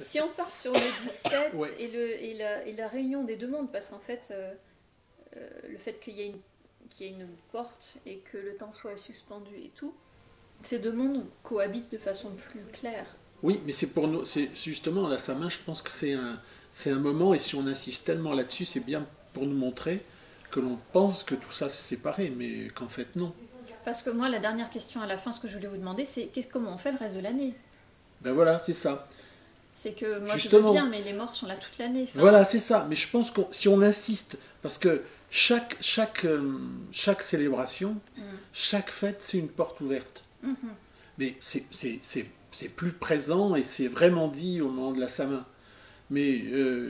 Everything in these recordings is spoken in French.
Si on part sur le 17 Ouais. et la réunion des deux mondes, parce qu'en fait, le fait qu'il y ait une porte et que le temps soit suspendu et tout, ces deux mondes cohabitent de façon plus claire. Oui, mais c'est pour nous, c'est justement là, sa main, je pense que c'est un moment, et si on insiste tellement là-dessus, c'est bien pour nous montrer que l'on pense que tout ça c'est séparé, mais qu'en fait non. Parce que moi, la dernière question à la fin, ce que je voulais vous demander, c'est comment on fait le reste de l'année. Ben voilà, c'est ça. C'est que moi je veux Justement, bien, mais les morts sont là toute l'année. Enfin, voilà, c'est ça. Mais je pense que si on insiste, parce que chaque célébration, chaque fête, c'est une porte ouverte. mhm. Mais c'est plus présent et c'est vraiment dit au moment de la Samin. Mais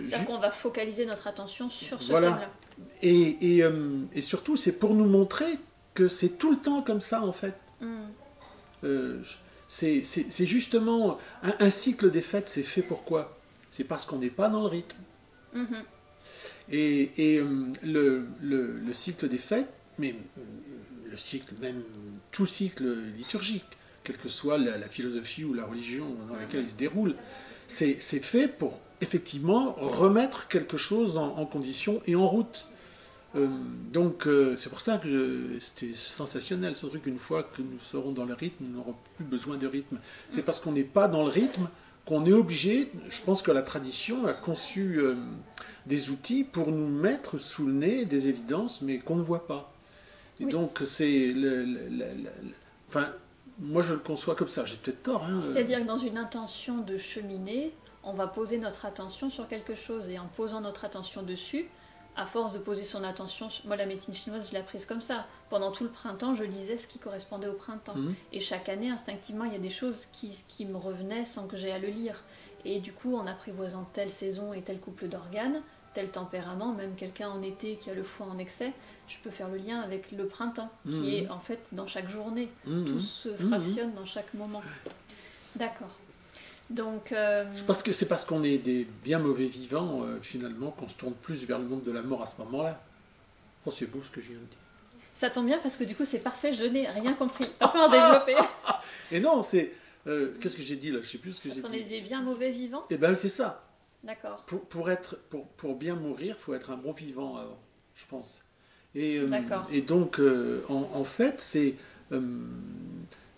C'est-à-dire qu'on va focaliser notre attention sur ce voilà. thème-là. Et surtout, c'est pour nous montrer que c'est tout le temps comme ça, en fait. Mm. Euh, c'est justement un cycle des fêtes, c'est fait pourquoi? C'est parce qu'on n'est pas dans le rythme. Mhm. Le cycle des fêtes, mais le cycle, même tout cycle liturgique, quelle que soit la philosophie ou la religion dans laquelle il se déroule, c'est fait pour effectivement remettre quelque chose en condition et en route. Donc c'est pour ça que c'était sensationnel ce truc, une fois que nous serons dans le rythme, nous n'aurons plus besoin de rythme. C'est parce qu'on n'est pas dans le rythme qu'on est obligé, je pense que la tradition a conçu des outils pour nous mettre sous le nez des évidences, mais qu'on ne voit pas. Et Oui. donc c'est enfin, moi je le conçois comme ça, j'ai peut-être tort. Hein, C'est-à-dire que dans une intention de cheminer, on va poser notre attention sur quelque chose et en posant notre attention dessus, à force de poser son attention, moi la médecine chinoise je l'ai apprise comme ça. Pendant tout le printemps, je lisais ce qui correspondait au printemps. Et chaque année, instinctivement, il y a des choses qui me revenaient sans que j'aie à le lire. Et du coup, en apprivoisant telle saison et tel couple d'organes, tel tempérament, même quelqu'un en été qui a le foie en excès, je peux faire le lien avec le printemps, qui est en fait dans chaque journée. Tout se fractionne dans chaque moment. D'accord. Donc, c'est parce qu'on est des bien mauvais vivants, finalement, qu'on se tourne plus vers le monde de la mort à ce moment-là. Oh, c'est beau ce que je viens de dire. ça tombe bien parce que du coup c'est parfait, je n'ai rien compris. Il va falloir développer. Et non, c'est... qu'est-ce que j'ai dit là? Je sais plus ce que j'ai Parce qu'on est dit. des bien mauvais vivants. Eh bien, c'est ça. D'accord. Pour bien mourir, il faut être un bon vivant avant, je pense. D'accord. Et donc, en fait, c'est...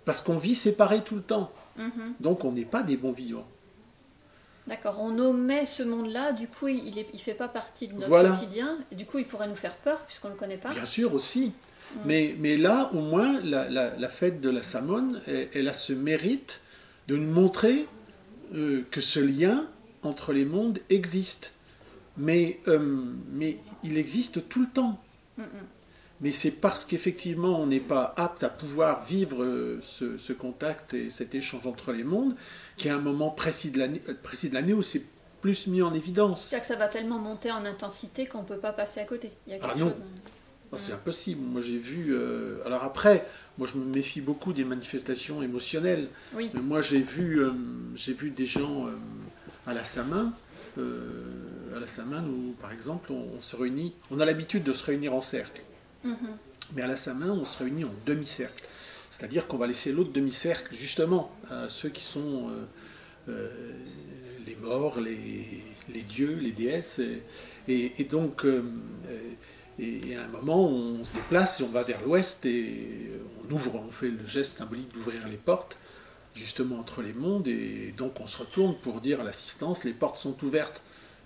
parce qu'on vit séparés tout le temps. Mhm. Donc, on n'est pas des bons vivants. D'accord. On omet ce monde-là, du coup il fait pas partie de notre Voilà. quotidien, et du coup il pourrait nous faire peur puisqu'on ne le connaît pas. Bien sûr aussi. Mais là, au moins, la fête de la Samone, elle a ce mérite de nous montrer que ce lien entre les mondes existe. Mais il existe tout le temps. Mhm. Mais c'est parce qu'effectivement, on n'est pas apte à pouvoir vivre ce contact et cet échange entre les mondes, qu'il y a un moment précis de l'année où c'est plus mis en évidence. C'est-à-dire que ça va tellement monter en intensité qu'on ne peut pas passer à côté. Il y a quelque Ah non. chose. C'est impossible. Moi, j'ai vu... alors après, moi, je me méfie beaucoup des manifestations émotionnelles. Oui. Mais moi, j'ai vu des gens à la Samin. À la Samin, où, par exemple, on se réunit... On a l'habitude de se réunir en cercle. Mhm. Mais à la Samin, on se réunit en demi-cercle. C'est-à-dire qu'on va laisser l'autre demi-cercle, justement, à ceux qui sont les morts, les dieux, les déesses. Et donc... et à un moment, on se déplace et on va vers l'ouest et on fait le geste symbolique d'ouvrir les portes, justement entre les mondes, et donc on se retourne pour dire à l'assistance, les portes sont ouvertes.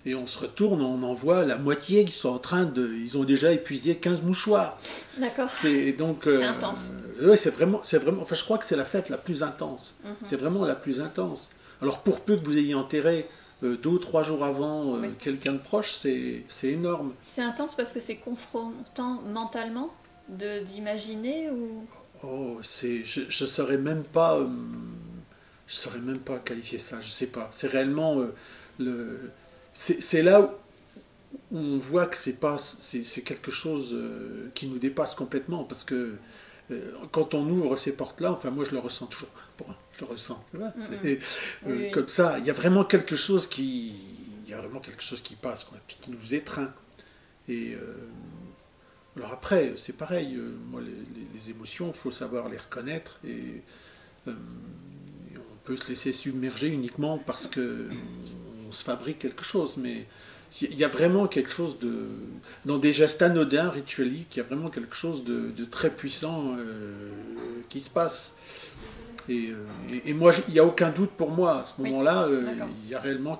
Et on se retourne, on en voit la moitié qui sont en train de... Ils ont déjà épuisé 15 mouchoirs. D'accord. C'est intense. Oui, c'est vraiment... Enfin, je crois que c'est la fête la plus intense. C'est vraiment la plus intense. Alors pour peu que vous ayez enterré 2 ou 3 jours avant quelqu'un de proche, c'est énorme. C'est intense parce que c'est confrontant mentalement d'imaginer ou... Oh, je saurais même pas... je saurais même pas qualifier ça, je sais pas. C'est réellement... c'est là où on voit que c'est quelque chose qui nous dépasse complètement, parce que quand on ouvre ces portes-là, enfin moi je le ressens toujours, je le ressens, Oui. comme ça, il y a vraiment quelque chose qui passe, quoi, puis qui nous étreint. Et alors après, c'est pareil, moi les émotions, il faut savoir les reconnaître, et on peut se laisser submerger uniquement parce que on se fabrique quelque chose, mais il y a vraiment quelque chose de... Dans des gestes anodins, ritueliques, il y a vraiment quelque chose de très puissant qui se passe. Et moi, il n'y a aucun doute pour moi, à ce moment-là, il y a réellement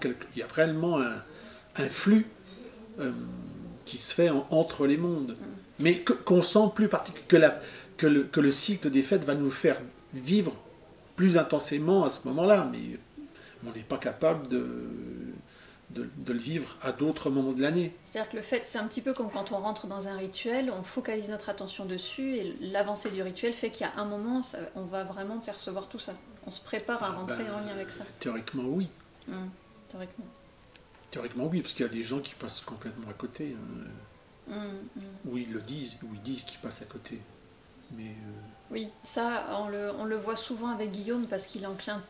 un flux qui se fait entre les mondes. Mais qu'on sent plus particulièrement, que le cycle des fêtes va nous faire vivre plus intensément à ce moment-là, mais on n'est pas capable de le vivre à d'autres moments de l'année. C'est-à-dire que le fait, c'est un petit peu comme quand on rentre dans un rituel, on focalise notre attention dessus, et l'avancée du rituel fait qu'il y a un moment, on va vraiment percevoir tout ça. On se prépare à rentrer en lien avec ça. Théoriquement, oui. Théoriquement. Théoriquement, oui, parce qu'il y a des gens qui passent complètement à côté. Ou ils le disent, ou ils disent qu'ils passent à côté. Mais oui, ça, on le voit souvent avec Guillaume, parce qu'il est enclin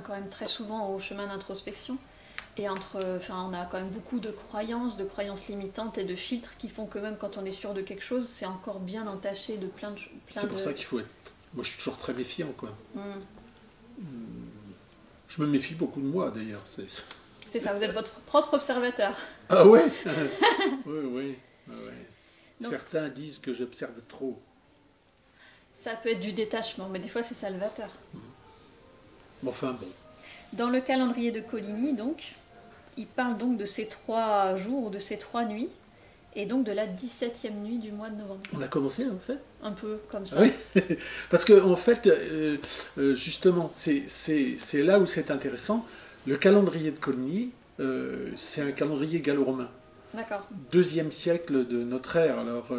quand même très souvent au chemin d'introspection. Et on a quand même beaucoup de croyances limitantes et de filtres qui font que même quand on est sûr de quelque chose, c'est encore bien entaché de plein de choses. C'est pour ça qu'il faut être... Moi, je suis toujours très méfiant, quoi. Je me méfie beaucoup de moi, d'ailleurs. C'est ça, vous êtes votre propre observateur. Ah ouais. Oui. Donc, certains disent que j'observe trop. Ça peut être du détachement, mais des fois c'est salvateur. Enfin bon. Dans le calendrier de Coligny, donc, il parle donc de ces 3 jours, ou de ces 3 nuits, et donc de la 17e nuit du mois de novembre. On a commencé, en fait? Un peu comme ça. Ah oui. Parce que, en fait, justement, c'est là où c'est intéressant. Le calendrier de Coligny, c'est un calendrier gallo-romain. D'accord. 2e siècle de notre ère. Alors,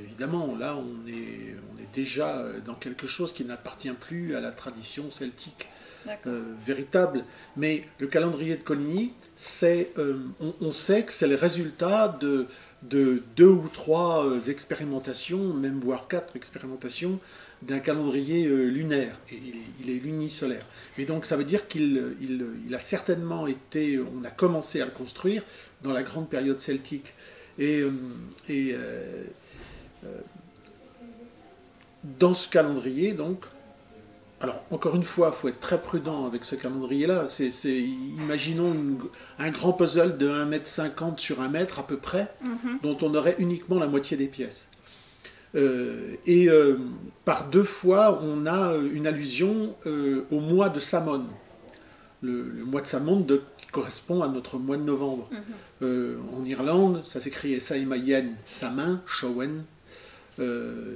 évidemment, là, on est déjà dans quelque chose qui n'appartient plus à la tradition celtique véritable. Mais le calendrier de Coligny, on sait que c'est le résultat de 2 ou 3 expérimentations, même voire 4 expérimentations d'un calendrier lunaire. Et il est lunisolaire. Et donc ça veut dire qu'il a certainement été... On a commencé à le construire dans la grande période celtique. Dans ce calendrier, donc... Alors, encore une fois, il faut être très prudent avec ce calendrier-là. Imaginons un grand puzzle de 1,50 m sur 1 m à peu près, dont on aurait uniquement la moitié des pièces. Par 2 fois, on a une allusion au mois de Samhain. Le mois de Samhain qui correspond à notre mois de novembre. En Irlande, ça s'écrit Samhain, Samhain, Samhain.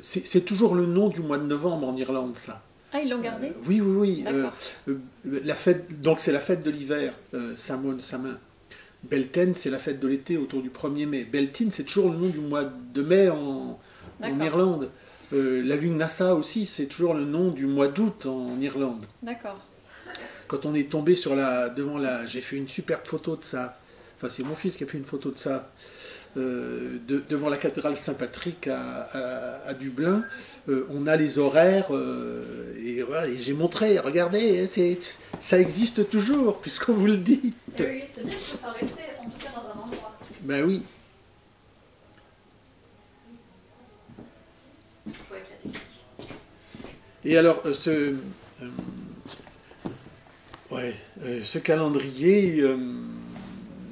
C'est toujours le nom du mois de novembre en Irlande, ça. Ah, ils l'ont gardé? Oui. La fête, donc c'est la fête de l'hiver, Samhain. Beltane, c'est la fête de l'été autour du 1er mai. Beltane, c'est toujours le nom du mois de mai en Irlande. La lune Nassa aussi, c'est toujours le nom du mois d'août en Irlande. D'accord. Quand on est tombé j'ai fait une superbe photo de ça. Enfin, c'est mon fils qui a fait une photo de ça. Devant la cathédrale Saint-Patrick à Dublin, on a les horaires et j'ai montré, regardez, ça existe toujours puisqu'on vous le dit. Oui, c'est bien que ce soit resté en tout cas dans un endroit. Ben oui. Faut avec la technique. Et alors ce calendrier.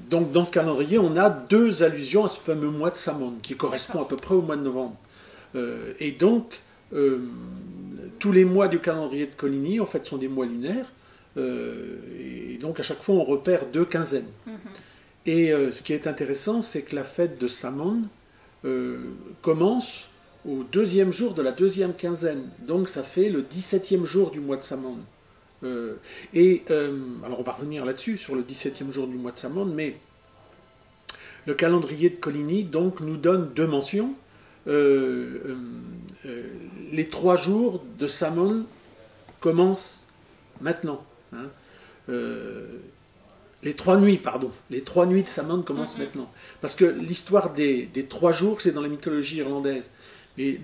Donc dans ce calendrier, on a 2 allusions à ce fameux mois de Samhain, qui correspond à peu près au mois de novembre. Et donc, tous les mois du calendrier de Coligny, en fait, sont des mois lunaires. Et donc, à chaque fois, on repère 2 quinzaines. Et ce qui est intéressant, c'est que la fête de Samhain commence au 2e jour de la 2e quinzaine. Donc, ça fait le 17e jour du mois de Samhain. Alors on va revenir là-dessus, sur le 17e jour du mois de Samhain, mais le calendrier de Coligny donc, nous donne 2 mentions. Les 3 jours de Samhain commencent maintenant. Les 3 nuits, pardon. Les 3 nuits de Samhain commencent maintenant. Parce que l'histoire des 3 jours, c'est dans la mythologie irlandaise. Et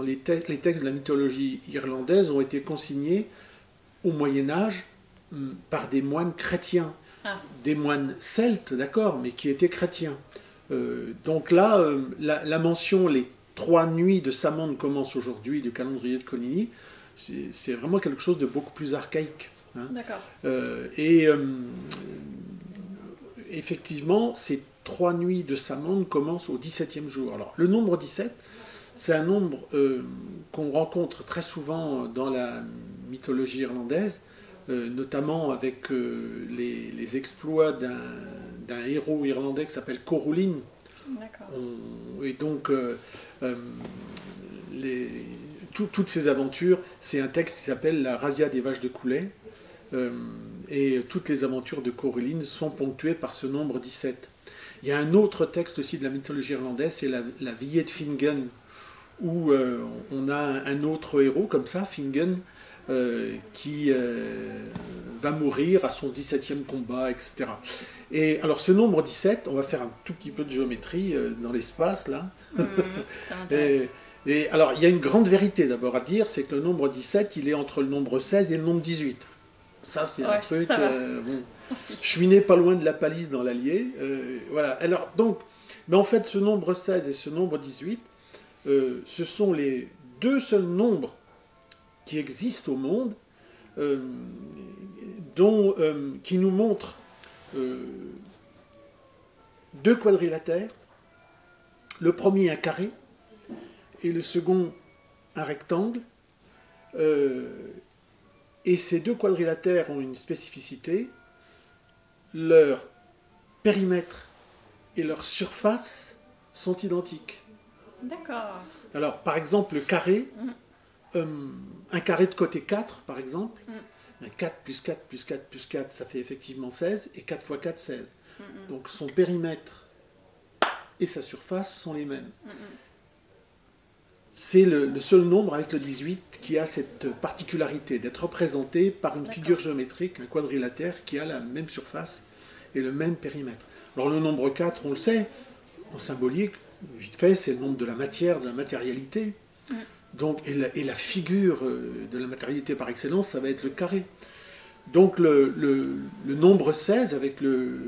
les textes de la mythologie irlandaise ont été consignés au Moyen-Âge par des moines chrétiens, des moines celtes, d'accord, mais qui étaient chrétiens. Donc là, la mention, les 3 nuits de Samhain commencent aujourd'hui du calendrier de Coligny, c'est vraiment quelque chose de beaucoup plus archaïque. hein. D'accord. Et effectivement, ces 3 nuits de Samhain commencent au 17e jour. Alors, le nombre 17, c'est un nombre qu'on rencontre très souvent dans la mythologie irlandaise, notamment avec les exploits d'un héros irlandais qui s'appelle Corulin. D'accord. Et donc, toutes ces aventures, c'est un texte qui s'appelle La Razzia des vaches de Coulais. Et toutes les aventures de Corulin sont ponctuées par ce nombre 17. Il y a un autre texte aussi de la mythologie irlandaise, c'est la Veillée de Fingon, où on a un autre héros comme ça, Fingon, qui va mourir à son 17e combat, etc. Et alors ce nombre 17, on va faire un tout petit peu de géométrie dans l'espace là. Et alors il y a une grande vérité d'abord à dire, c'est que le nombre 17, il est entre le nombre 16 et le nombre 18. Ça c'est un truc... bon. Je suis né pas loin de la Palisse dans l'Allier. Voilà. Alors donc, mais en fait ce nombre 16 et ce nombre 18, ce sont les 2 seuls nombres qui existent au monde, qui nous montrent 2 quadrilatères, le premier un carré et le second un rectangle. Et ces 2 quadrilatères ont une spécificité, leur périmètre et leur surface sont identiques. D'accord. Alors, par exemple, le carré, un carré de côté 4, par exemple, 4 plus 4 plus 4 plus 4, ça fait effectivement 16, et 4 fois 4, 16. Donc son périmètre et sa surface sont les mêmes. C'est le seul nombre avec le 18 qui a cette particularité d'être représenté par une figure géométrique, un quadrilatère qui a la même surface et le même périmètre. Alors le nombre 4, on le sait, en symbolique, vite fait, c'est le nombre de la matière, de la matérialité. Donc, et la figure de la matérialité par excellence, ça va être le carré. Donc le nombre 16, avec le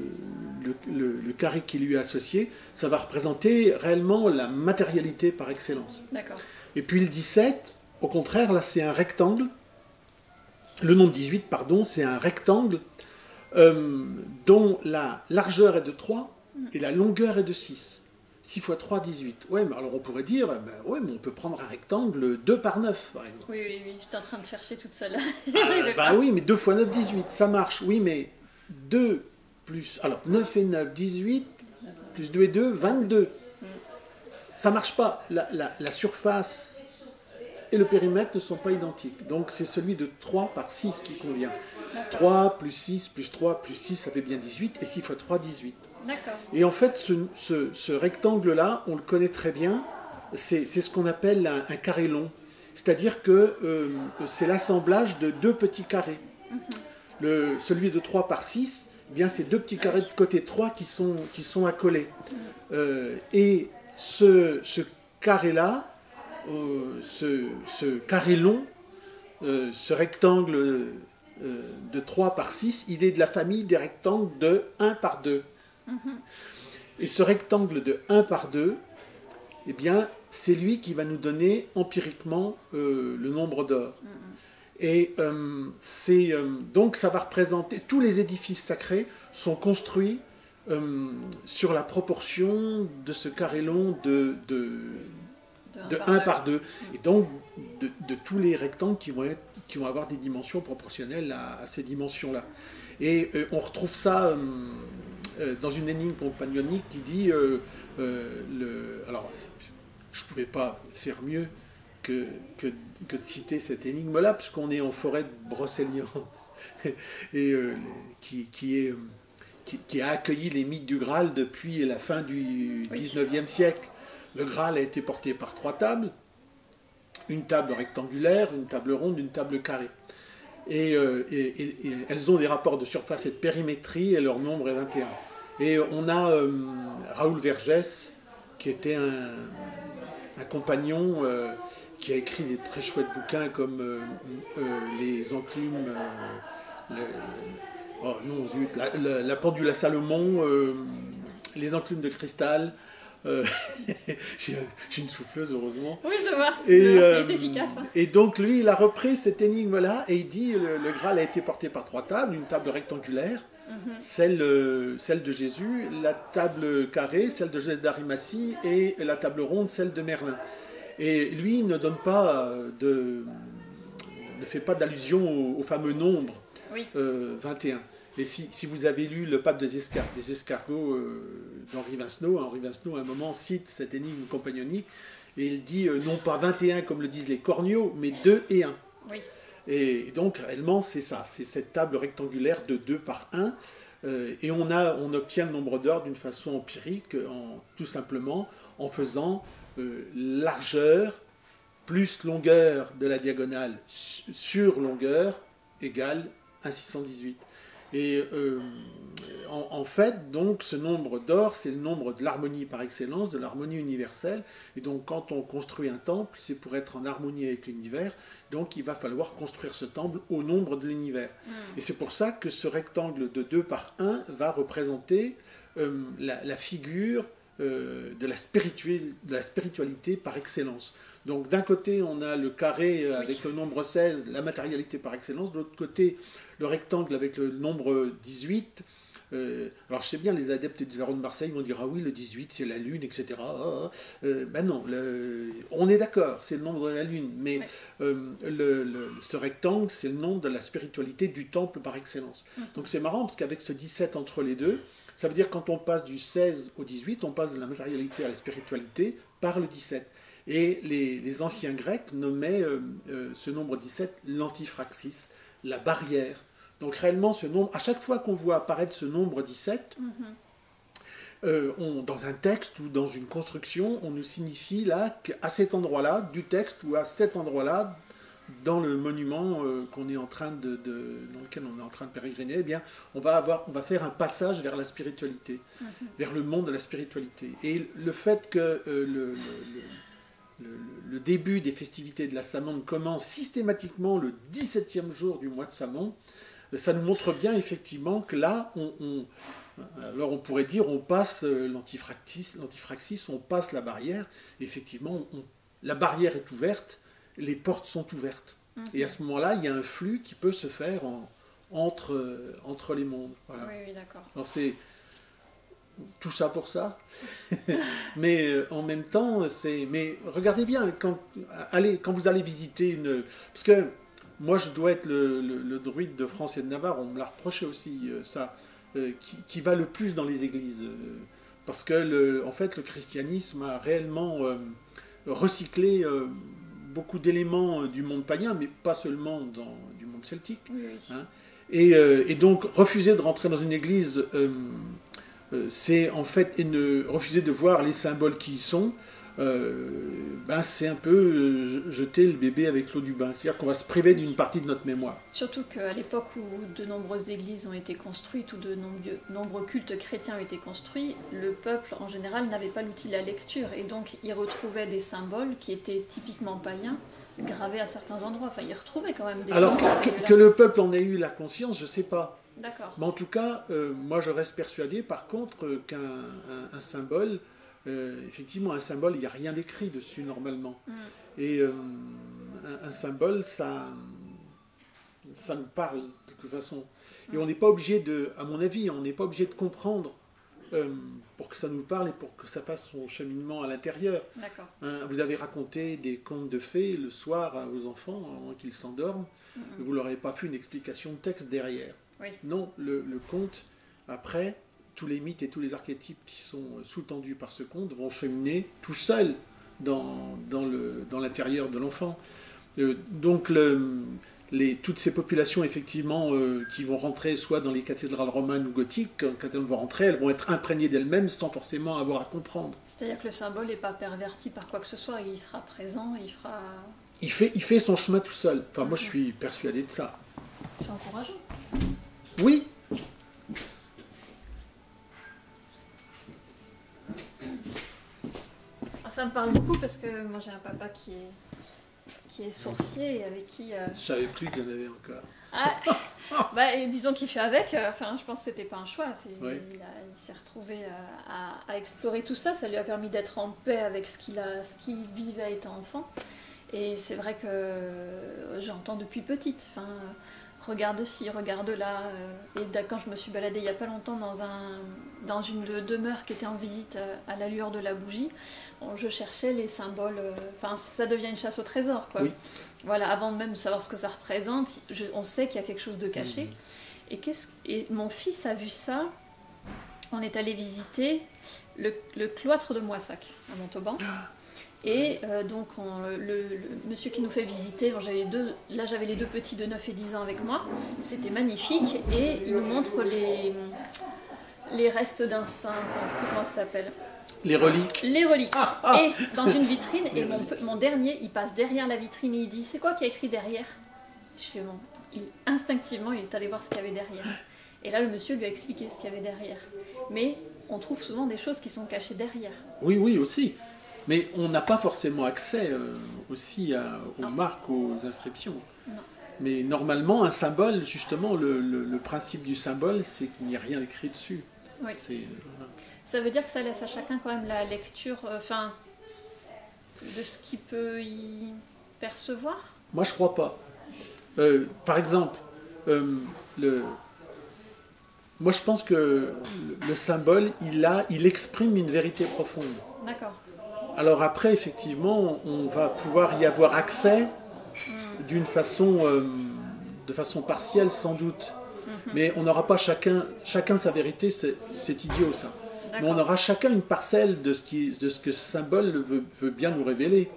carré qui lui est associé, ça va représenter réellement la matérialité par excellence. D'accord. Et puis le 17, au contraire, là c'est un rectangle. Le nombre 18, pardon, c'est un rectangle dont la largeur est de 3 et la longueur est de 6. 6 fois 3, 18. Ouais, mais alors on pourrait dire, ouais, mais on peut prendre un rectangle 2 par 9, par exemple. Oui, j'étais en train de chercher toute seule. Oui, mais 2 fois 9, 18, ça marche. Oui, mais 2 plus... Alors, 9 et 9, 18, plus 2 et 2, 22. Ça marche pas. La surface et le périmètre ne sont pas identiques. Donc, c'est celui de 3 par 6 qui convient. 3 plus 6 plus 3 plus 6, ça fait bien 18, et 6 fois 3, 18. D'accord. Et en fait, ce rectangle-là, on le connaît très bien, c'est ce qu'on appelle un carré long. C'est-à-dire que c'est l'assemblage de 2 petits carrés. Celui de 3 par 6, eh bien, c'est 2 petits carrés de côté 3 qui sont accolés. Et ce carré-là, ce carré long, ce rectangle de 3 par 6, il est de la famille des rectangles de 1 par 2. Et ce rectangle de 1 par 2, eh bien, c'est lui qui va nous donner empiriquement le nombre d'or. Et donc ça va représenter, tous les édifices sacrés sont construits sur la proportion de ce carré long de 1 par 2. Et donc de tous les rectangles qui vont avoir des dimensions proportionnelles à ces dimensions-là. Et on retrouve ça dans une énigme compagnonique qui dit alors je ne pouvais pas faire mieux que de citer cette énigme-là, puisqu'on est en forêt de Brocéliande, et qui a accueilli les mythes du Graal depuis la fin du XIXe siècle. Le Graal a été porté par 3 tables, une table rectangulaire, une table ronde, une table carrée. Et elles ont des rapports de surface et de périmétrie, et leur nombre est 21. Et on a Raoul Vergès, qui était un compagnon qui a écrit des très chouettes bouquins comme Les Enclumes, la pendule à Salomon, Les Enclumes de cristal, J'ai une souffleuse, heureusement. Oui, je vois. Et, Elle est efficace. Hein. Et donc, lui, il a repris cette énigme-là et il dit le Graal a été porté par 3 tables, une table rectangulaire, celle de Jésus, la table carrée, celle de Joseph d'Arimathie, et la table ronde, celle de Merlin. Et lui, il ne donne pas ne fait pas d'allusion au fameux nombre 21. Et si vous avez lu Le Pape des escargots d'Henri Vincenot, Henri Vincenot à un moment cite cette énigme compagnonique et il dit non pas 21 comme le disent les corneaux, mais 2 et 1. Oui. Et donc réellement c'est ça, c'est cette table rectangulaire de 2 par 1 et on obtient le nombre d'or d'une façon empirique, tout simplement en faisant largeur plus longueur de la diagonale sur longueur égale 1,618. Et en fait, donc, ce nombre d'or, c'est le nombre de l'harmonie par excellence, de l'harmonie universelle. Et donc, quand on construit un temple, c'est pour être en harmonie avec l'univers. Donc, il va falloir construire ce temple au nombre de l'univers. Et c'est pour ça que ce rectangle de 2 par 1 va représenter la figure de la spiritualité par excellence. Donc, d'un côté, on a le carré avec le nombre 16, la matérialité par excellence. De l'autre côté, le rectangle avec le nombre 18. Alors je sais bien, les adeptes du tarot de Marseille vont dire ah oui, le 18 c'est la lune, etc. Ben non, on est d'accord, c'est le nombre de la lune, mais ce rectangle c'est le nombre de la spiritualité du temple par excellence. Donc c'est marrant parce qu'avec ce 17 entre les deux, ça veut dire quand on passe du 16 au 18, on passe de la matérialité à la spiritualité par le 17. Et les anciens Grecs nommaient ce nombre 17 l'antifraxis, la barrière. Donc réellement, ce nombre, à chaque fois qu'on voit apparaître ce nombre 17, dans un texte ou dans une construction, on nous signifie là qu'à cet endroit-là, du texte ou à cet endroit-là, dans le monument qu'on est en train dans lequel on est en train de pérégriner, eh bien, on va faire un passage vers la spiritualité, vers le monde de la spiritualité. Et le fait que le début des festivités de la Samonde commence systématiquement le 17e jour du mois de Samon, ça nous montre bien effectivement que là, alors on pourrait dire on passe l'antifraxis, on passe la barrière, effectivement la barrière est ouverte, les portes sont ouvertes. Et à ce moment-là, il y a un flux qui peut se faire entre les mondes. Voilà. Oui, d'accord. Alors c'est tout ça pour ça. Mais en même temps, mais regardez bien, quand vous allez visiter parce que moi, je dois être le druide de France et de Navarre, on me l'a reproché aussi, ça, qui va le plus dans les églises. Parce que, en fait, le christianisme a réellement recyclé beaucoup d'éléments du monde païen, mais pas seulement du monde celtique. Oui. Hein. Et donc, refuser de rentrer dans une église, c'est en fait refuser de voir les symboles qui y sont. C'est un peu jeter le bébé avec l'eau du bain. C'est-à-dire qu'on va se priver d'une partie de notre mémoire. Surtout qu'à l'époque où de nombreuses églises ont été construites, ou de nombreux cultes chrétiens ont été construits, le peuple en général n'avait pas l'outil de la lecture, et donc il retrouvait des symboles qui étaient typiquement païens, gravés à certains endroits. Enfin, il retrouvait quand même des Alors, que le peuple en ait eu la conscience, je ne sais pas. D'accord. Mais en tout cas, moi je reste persuadé par contre qu'un symbole, effectivement, un symbole, il n'y a rien d'écrit dessus normalement. Et un symbole, ça nous parle de toute façon. Et on n'est pas obligé à mon avis, on n'est pas obligé de comprendre pour que ça nous parle et pour que ça fasse son cheminement à l'intérieur. D'accord. Vous avez raconté des contes de fées le soir à vos enfants avant qu'ils s'endorment. Vous leur avez pas fait une explication de texte derrière. Oui. Non, le conte, après, tous les mythes et tous les archétypes qui sont sous-tendus par ce conte vont cheminer tout seuls dans l'intérieur de l'enfant. Donc toutes ces populations effectivement qui vont rentrer soit dans les cathédrales romanes ou gothiques, quand elles vont rentrer, elles vont être imprégnées d'elles-mêmes sans forcément avoir à comprendre. C'est-à-dire que le symbole n'est pas perverti par quoi que ce soit, il sera présent, il fera... Il fait son chemin tout seul. Enfin, moi je suis persuadé de ça. C'est encourageant. Oui. Ça me parle beaucoup parce que moi j'ai un papa qui est sourcier et avec qui... Je savais plus qu'il y en avait encore. Ah, Bah, et disons qu'il fait avec, enfin, je pense que c'était pas un choix. Oui. Il s'est retrouvé à explorer tout ça. Ça lui a permis d'être en paix avec ce qu'il vivait étant enfant. Et c'est vrai que j'entends depuis petite. Enfin, regarde ci, regarde là. Et quand je me suis baladée il n'y a pas longtemps dans une demeure qui était en visite à la lueur de la bougie, je cherchais les symboles. Enfin, ça devient une chasse au trésor, quoi. Oui. Voilà, avant même de savoir ce que ça représente, on sait qu'il y a quelque chose de caché. Et mon fils a vu ça. On est allé visiter le cloître de Moissac à Montauban. Et donc le monsieur qui nous fait visiter, bon, j'avais les deux petits de 9 et 10 ans avec moi, c'était magnifique, et il nous montre les restes d'un saint, enfin, comment ça s'appelle ? Les reliques. Les reliques. Et dans une vitrine, et mon dernier, il passe derrière la vitrine et il dit, c'est quoi qui a écrit derrière ? Je fais bon, instinctivement, il est allé voir ce qu'il y avait derrière. Et là, le monsieur lui a expliqué ce qu'il y avait derrière. Mais on trouve souvent des choses qui sont cachées derrière. Oui, oui, aussi. Mais on n'a pas forcément accès aussi aux marques, aux inscriptions. Non. Mais normalement, un symbole, justement, le principe du symbole, c'est qu'il n'y a rien écrit dessus. Oui. Voilà. Ça veut dire que ça laisse à chacun quand même la lecture, de ce qu'il peut y percevoir. Moi, je crois pas. Par exemple, moi, je pense que le symbole, il exprime une vérité profonde. D'accord. Alors après, effectivement, on va pouvoir y avoir accès de façon partielle, sans doute. Mais on n'aura pas chacun sa vérité, c'est idiot ça. Mais on aura chacun une parcelle de ce que ce symbole veut bien nous révéler.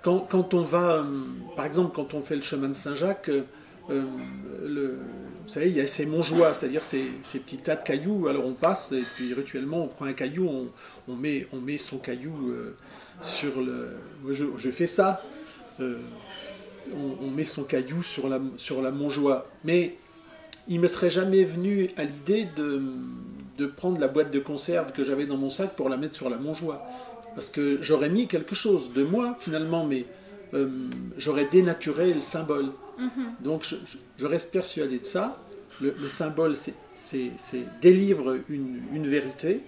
Quand on va, par exemple, quand on fait le chemin de Saint-Jacques, vous savez, il y a ces Montjoie, c'est-à-dire ces petits tas de cailloux. Alors on passe et puis rituellement on prend un caillou, on met son caillou sur le. Moi, je fais ça. On met son caillou sur la Montjoie. Mais il me serait jamais venu à l'idée de prendre la boîte de conserve que j'avais dans mon sac pour la mettre sur la Montjoie. Parce que j'aurais mis quelque chose de moi finalement, mais j'aurais dénaturé le symbole. Donc je reste persuadé de ça. Le symbole, délivre une vérité,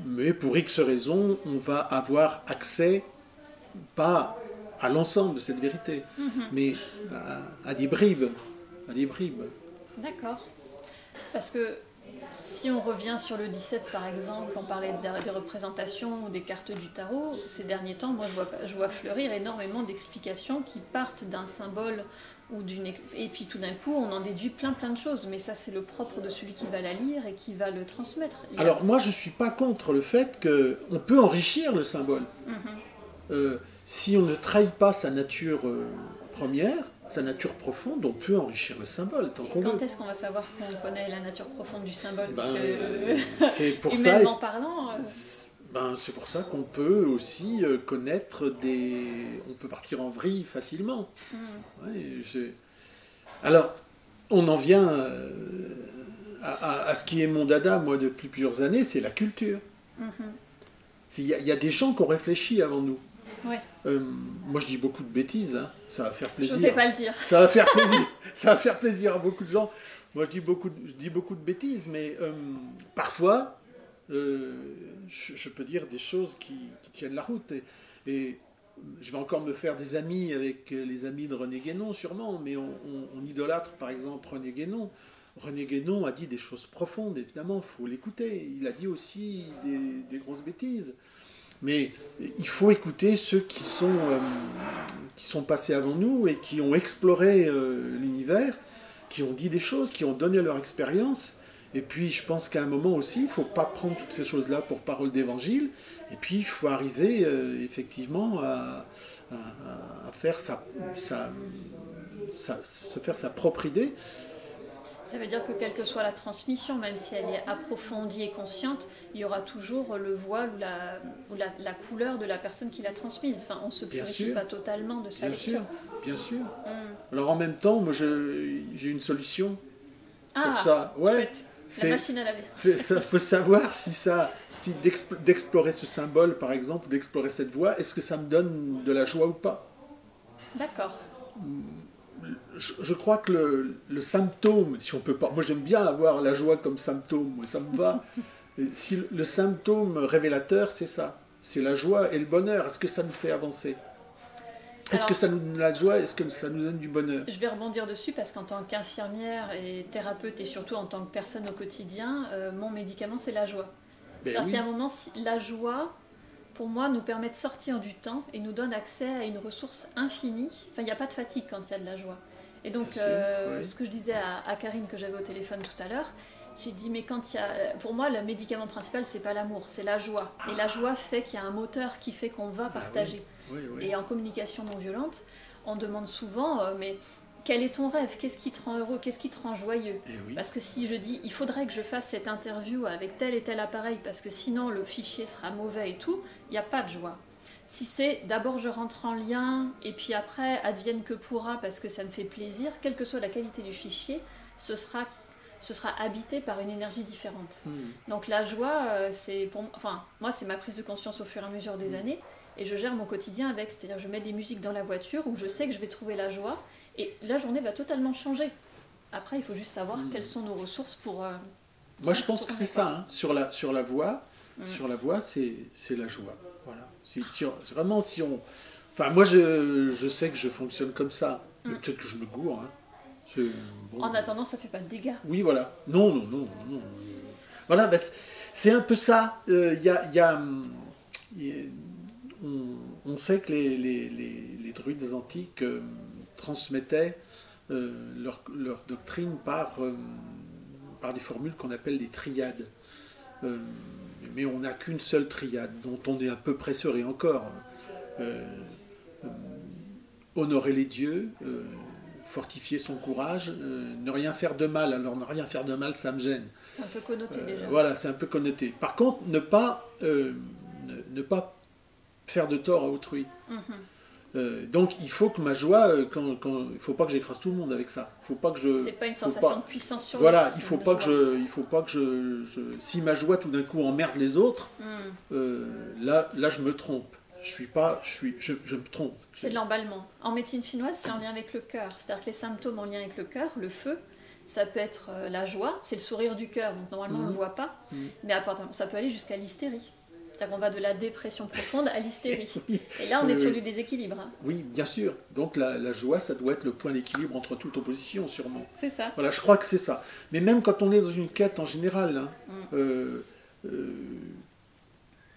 mais pour X raisons, on va avoir accès, pas à l'ensemble de cette vérité, mais à des bribes. D'accord. Parce que si on revient sur le 17 par exemple, on parlait des représentations ou des cartes du tarot, ces derniers temps, moi je vois fleurir énormément d'explications qui partent d'un symbole et puis tout d'un coup on en déduit plein de choses, mais ça c'est le propre de celui qui va la lire et qui va le transmettre. Alors moi je ne suis pas contre le fait qu'on peut enrichir le symbole. Si on ne trahit pas sa nature première, sa nature profonde, on peut enrichir le symbole tant qu'on veut. Quand est-ce qu'on va savoir qu'on connaît la nature profonde du symbole? Parce que, c'est pour humainement parlant... c'est pour ça qu'on peut aussi connaître on peut partir en vrille facilement. Alors, on en vient à ce qui est mon dada, moi, depuis plusieurs années, c'est la culture. Il y a des gens qui ont réfléchi avant nous. Ouais. Moi je dis beaucoup de bêtises, hein. Ça va faire plaisir. Je sais pas le dire. Ça va faire plaisir. Ça va faire plaisir à beaucoup de gens. Moi je dis beaucoup de bêtises, mais parfois je peux dire des choses qui tiennent la route. Et je vais encore me faire des amis avec les amis de René Guénon sûrement, mais on idolâtre par exemple René Guénon. René Guénon a dit des choses profondes, évidemment, il faut l'écouter. Il a dit aussi des grosses bêtises. Mais il faut écouter ceux qui sont passés avant nous et qui ont exploré l'univers, qui ont dit des choses, qui ont donné leur expérience. Et puis je pense qu'à un moment aussi, il ne faut pas prendre toutes ces choses-là pour parole d'évangile. Et puis il faut arriver effectivement à faire se faire sa propre idée. Ça veut dire que quelle que soit la transmission, même si elle est approfondie et consciente, il y aura toujours le voile ou la couleur de la personne qui l'a transmise. Enfin, on ne se purifie pas totalement de sa lecture. Bien sûr. Alors en même temps, moi j'ai une solution pour ça. Ouais, la machine à laver. Il faut savoir si d'explorer ce symbole, par exemple, d'explorer cette voie, est-ce que ça me donne de la joie ou pas? D'accord. je crois que le symptôme, si on peut pas... Moi j'aime bien avoir la joie comme symptôme, moi, ça me va. Et si le symptôme révélateur, c'est ça. C'est la joie et le bonheur. Est-ce que ça nous fait avancer? Est-ce que ça nous donne la joie? Est-ce que ça nous donne du bonheur? Je vais rebondir dessus parce qu'en tant qu'infirmière et thérapeute et surtout en tant que personne au quotidien, mon médicament c'est la joie. C'est-à-dire qu'il y a un moment, la joie, pour moi, nous permet de sortir du temps et nous donne accès à une ressource infinie. Enfin, il n'y a pas de fatigue quand il y a de la joie. Et donc, ce que je disais à Karine que j'avais au téléphone tout à l'heure, j'ai dit, mais quand il y a... Pour moi, le médicament principal, c'est pas l'amour, c'est la joie. Et la joie fait qu'il y a un moteur qui fait qu'on va partager. Et en communication non violente, on demande souvent, mais quel est ton rêve? Qu'est-ce qui te rend heureux? Qu'est-ce qui te rend joyeux? Parce que si je dis, il faudrait que je fasse cette interview avec tel et tel appareil, parce que sinon le fichier sera mauvais et tout, il n'y a pas de joie. Si c'est d'abord je rentre en lien, et puis après advienne que pourra, parce que ça me fait plaisir, quelle que soit la qualité du fichier, ce sera habité par une énergie différente. Donc la joie, moi c'est ma prise de conscience au fur et à mesure des années, et je gère mon quotidien avec, c'est-à-dire je mets des musiques dans la voiture où je sais que je vais trouver la joie, et la journée va totalement changer. Après, il faut juste savoir quelles sont nos ressources pour... Moi je pense que c'est ça, hein. Sur la voie, c'est la joie. Voilà. Vraiment, si on... Enfin, moi je sais que je fonctionne comme ça, mais peut-être que je me gourre, hein. En attendant, ça fait pas de dégâts. Oui, voilà. Non. Voilà, ben, c'est un peu ça. On sait que les druides antiques transmettaient leur doctrine par des formules qu'on appelle des triades. Mais on n'a qu'une seule triade, dont on est à peu près sûr, et encore. Honorer les dieux, fortifier son courage, ne rien faire de mal. Alors ne rien faire de mal, ça me gêne. C'est un peu connoté déjà. Voilà, c'est un peu connoté. Par contre, ne pas faire de tort à autrui. Donc il faut que ma joie, il faut pas que j'écrase tout le monde avec ça. Faut pas que c'est pas une sensation de puissance sur voilà, l'autre. il faut pas que si ma joie tout d'un coup emmerde les autres, là je me trompe. Je me trompe. C'est de l'emballement. En médecine chinoise, c'est en lien avec le cœur. C'est-à-dire que les symptômes en lien avec le cœur, le feu, ça peut être la joie, c'est le sourire du cœur, donc normalement on ne le voit pas, mais apparemment ça peut aller jusqu'à l'hystérie. C'est-à-dire qu'on va de la dépression profonde à l'hystérie. Et là on est sur du déséquilibre. Hein. Oui, bien sûr. Donc la joie, ça doit être le point d'équilibre entre toute opposition, sûrement. C'est ça. Voilà, je crois que c'est ça. Mais même quand on est dans une quête en général,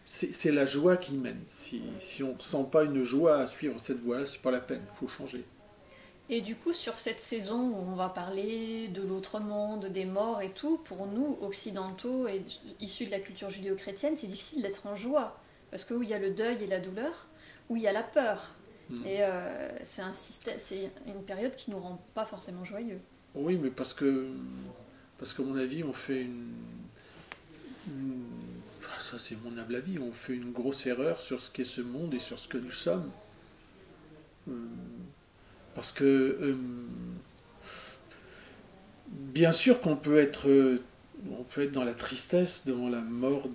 c'est la joie qui mène. Si on ne sent pas une joie à suivre cette voie-là, c'est pas la peine, il faut changer. Et du coup, sur cette saison où on va parler de l'autre monde, des morts et tout, pour nous, occidentaux et issus de la culture judéo-chrétienne, c'est difficile d'être en joie. Parce que où il y a le deuil et la douleur, où il y a la peur. Et c'est une période qui ne nous rend pas forcément joyeux. Oui, mais parce qu'à mon avis, on fait ça c'est mon humble avis, on fait une grosse erreur sur ce qu'est ce monde et sur ce que nous sommes. Parce que bien sûr qu'on peut être dans la tristesse devant la mort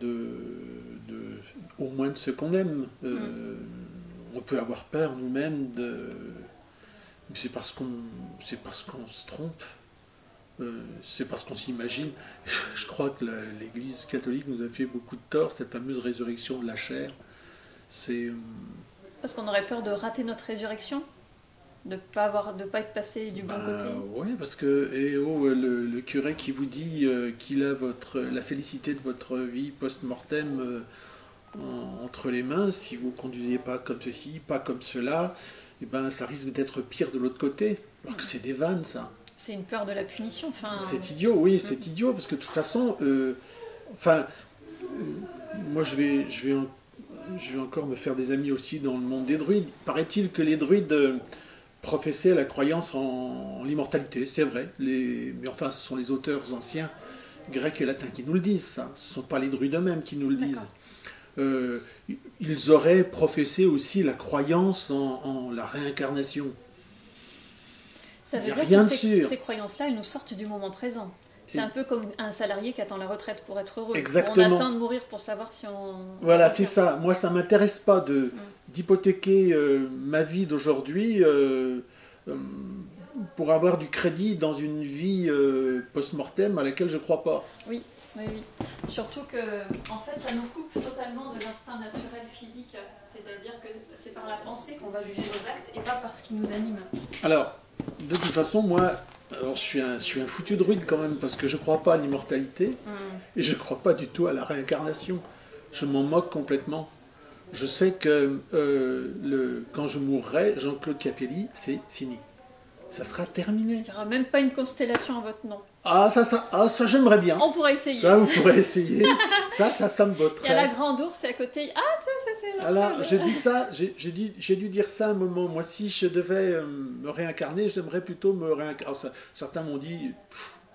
au moins de ceux qu'on aime. On peut avoir peur nous-mêmes mais c'est parce qu'on se trompe. C'est parce qu'on s'imagine. Je crois que l'Église catholique nous a fait beaucoup de tort, cette fameuse résurrection de la chair. C'est parce qu'on aurait peur de rater notre résurrection, de pas être passé du bon côté. Oui, parce que le curé qui vous dit qu'il a la félicité de votre vie post-mortem entre les mains, si vous ne conduisez pas comme ceci, pas comme cela, et ben ça risque d'être pire de l'autre côté. Alors que c'est des vannes, ça. C'est une peur de la punition. C'est idiot, oui, c'est idiot, parce que de toute façon, moi je vais encore me faire des amis aussi dans le monde des druides. Paraît-il que les druides professaient la croyance en l'immortalité, c'est vrai, mais enfin ce sont les auteurs anciens, grecs et latins, qui nous le disent, ça. Ce ne sont pas les druides eux-mêmes qui nous le disent. Ils auraient professé aussi la croyance en la réincarnation. Ça veut dire que ces croyances-là, elles nous sortent du moment présent. C'est un peu comme un salarié qui attend la retraite pour être heureux. Exactement. On attend de mourir pour savoir si on... Voilà, c'est ça. Moi, ça ne m'intéresse pas d'hypothéquer ma vie d'aujourd'hui pour avoir du crédit dans une vie post-mortem à laquelle je ne crois pas. Oui, oui, oui. Surtout que, en fait, ça nous coupe totalement de l'instinct naturel physique. C'est-à-dire que c'est par la pensée qu'on va juger nos actes et pas par ce qui nous anime. Alors, de toute façon, moi, alors je suis un foutu druide quand même, parce que je ne crois pas à l'immortalité, et je ne crois pas du tout à la réincarnation. Je m'en moque complètement. Je sais que quand je mourrai, Jean-Claude Capelli, c'est fini. Ça sera terminé. Il n'y aura même pas une constellation à votre nom. Ah, ça j'aimerais bien. On pourrait essayer. Ça, vous pourrez essayer. ça me botterait. Il y a la grande ours à côté. Ah, ça c'est là. Alors, j'ai dit ça, j'ai dû dire ça à un moment. Moi, si je devais me réincarner, j'aimerais plutôt me réincarner. Certains m'ont dit,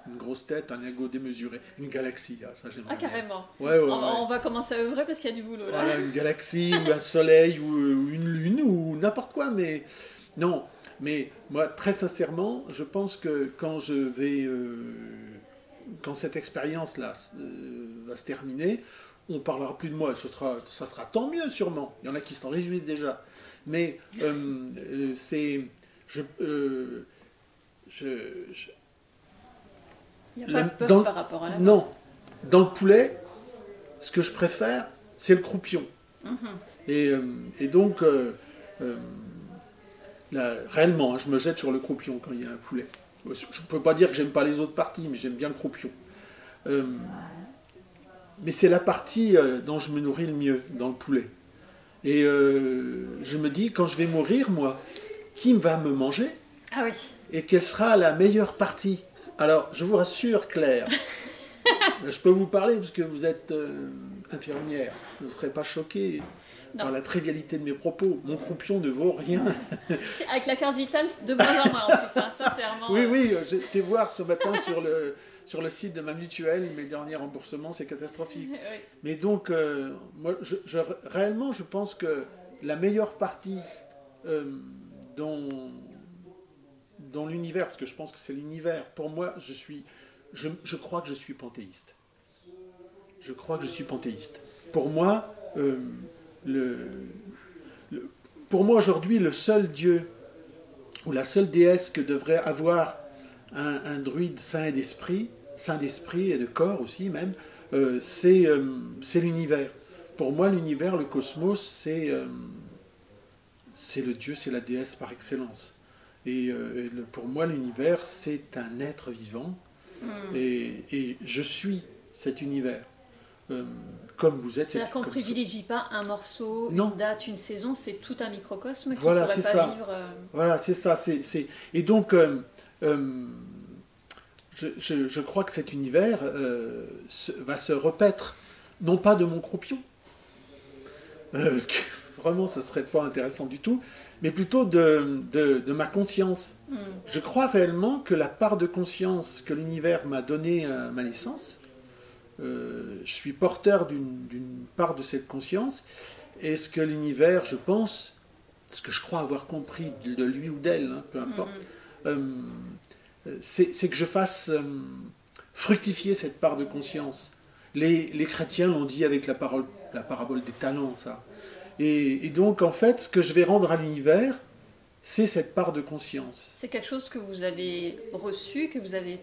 une grosse tête, un ego démesuré, une galaxie. Ah, ça, j'aimerais bien. Carrément. Ouais. On va commencer à œuvrer parce qu'il y a du boulot là. Voilà, une galaxie, ou un soleil, ou une lune, ou n'importe quoi, mais non. Mais moi, très sincèrement, je pense que quand cette expérience-là va se terminer, on parlera plus de moi. Ça sera tant mieux, sûrement. Il y en a qui s'en réjouissent déjà. Mais c'est... Il n'y a pas de peur par rapport à la mort. Non. Dans le poulet, ce que je préfère, c'est le croupion. Et donc... là, réellement, hein, je me jette sur le croupion quand il y a un poulet. Je ne peux pas dire que j'aime pas les autres parties, mais j'aime bien le croupion. Mais c'est la partie dont je me nourris le mieux, dans le poulet. Et je me dis, quand je vais mourir, moi, qui va me manger? Ah oui. Et quelle sera la meilleure partie? Alors, je vous rassure, Claire, je peux vous parler parce que vous êtes infirmière. Vous ne serez pas choquée par la trivialité de mes propos. Mon croupion ne vaut rien. Avec la carte vitale, de moins en moins en plus, hein, sincèrement. Oui, j'ai été voir ce matin sur le site de ma mutuelle, mes derniers remboursements, c'est catastrophique. Oui. Mais donc, moi, réellement, je pense que la meilleure partie dans l'univers, parce que je pense que c'est l'univers, pour moi, je crois que je suis panthéiste. Je crois que je suis panthéiste. Pour moi, pour moi aujourd'hui, le seul dieu ou la seule déesse que devrait avoir un druide saint d'esprit et de corps aussi même, c'est l'univers. Pour moi, l'univers, le cosmos, c'est le dieu, c'est la déesse par excellence. Et pour moi, l'univers, c'est un être vivant. Et je suis cet univers. Comme vous êtes. C'est-à-dire qu'on ne privilégie pas un morceau, non. Une date, une saison, c'est tout un microcosme qui voilà, ne pourrait pas vivre... Voilà, c'est ça. Et donc, je crois que cet univers va se repaître, non pas de mon croupion, parce que vraiment, ce ne serait pas intéressant du tout, mais plutôt de ma conscience. Je crois réellement que la part de conscience que l'univers m'a donnée à ma naissance, je suis porteur d'une part de cette conscience, et ce que l'univers, je pense, ce que je crois avoir compris de lui ou d'elle, hein, peu importe, c'est que je fasse fructifier cette part de conscience. Les chrétiens l'ont dit avec la parabole des talents, ça. Et donc, en fait, ce que je vais rendre à l'univers, c'est cette part de conscience. C'est quelque chose que vous avez reçu, que vous avez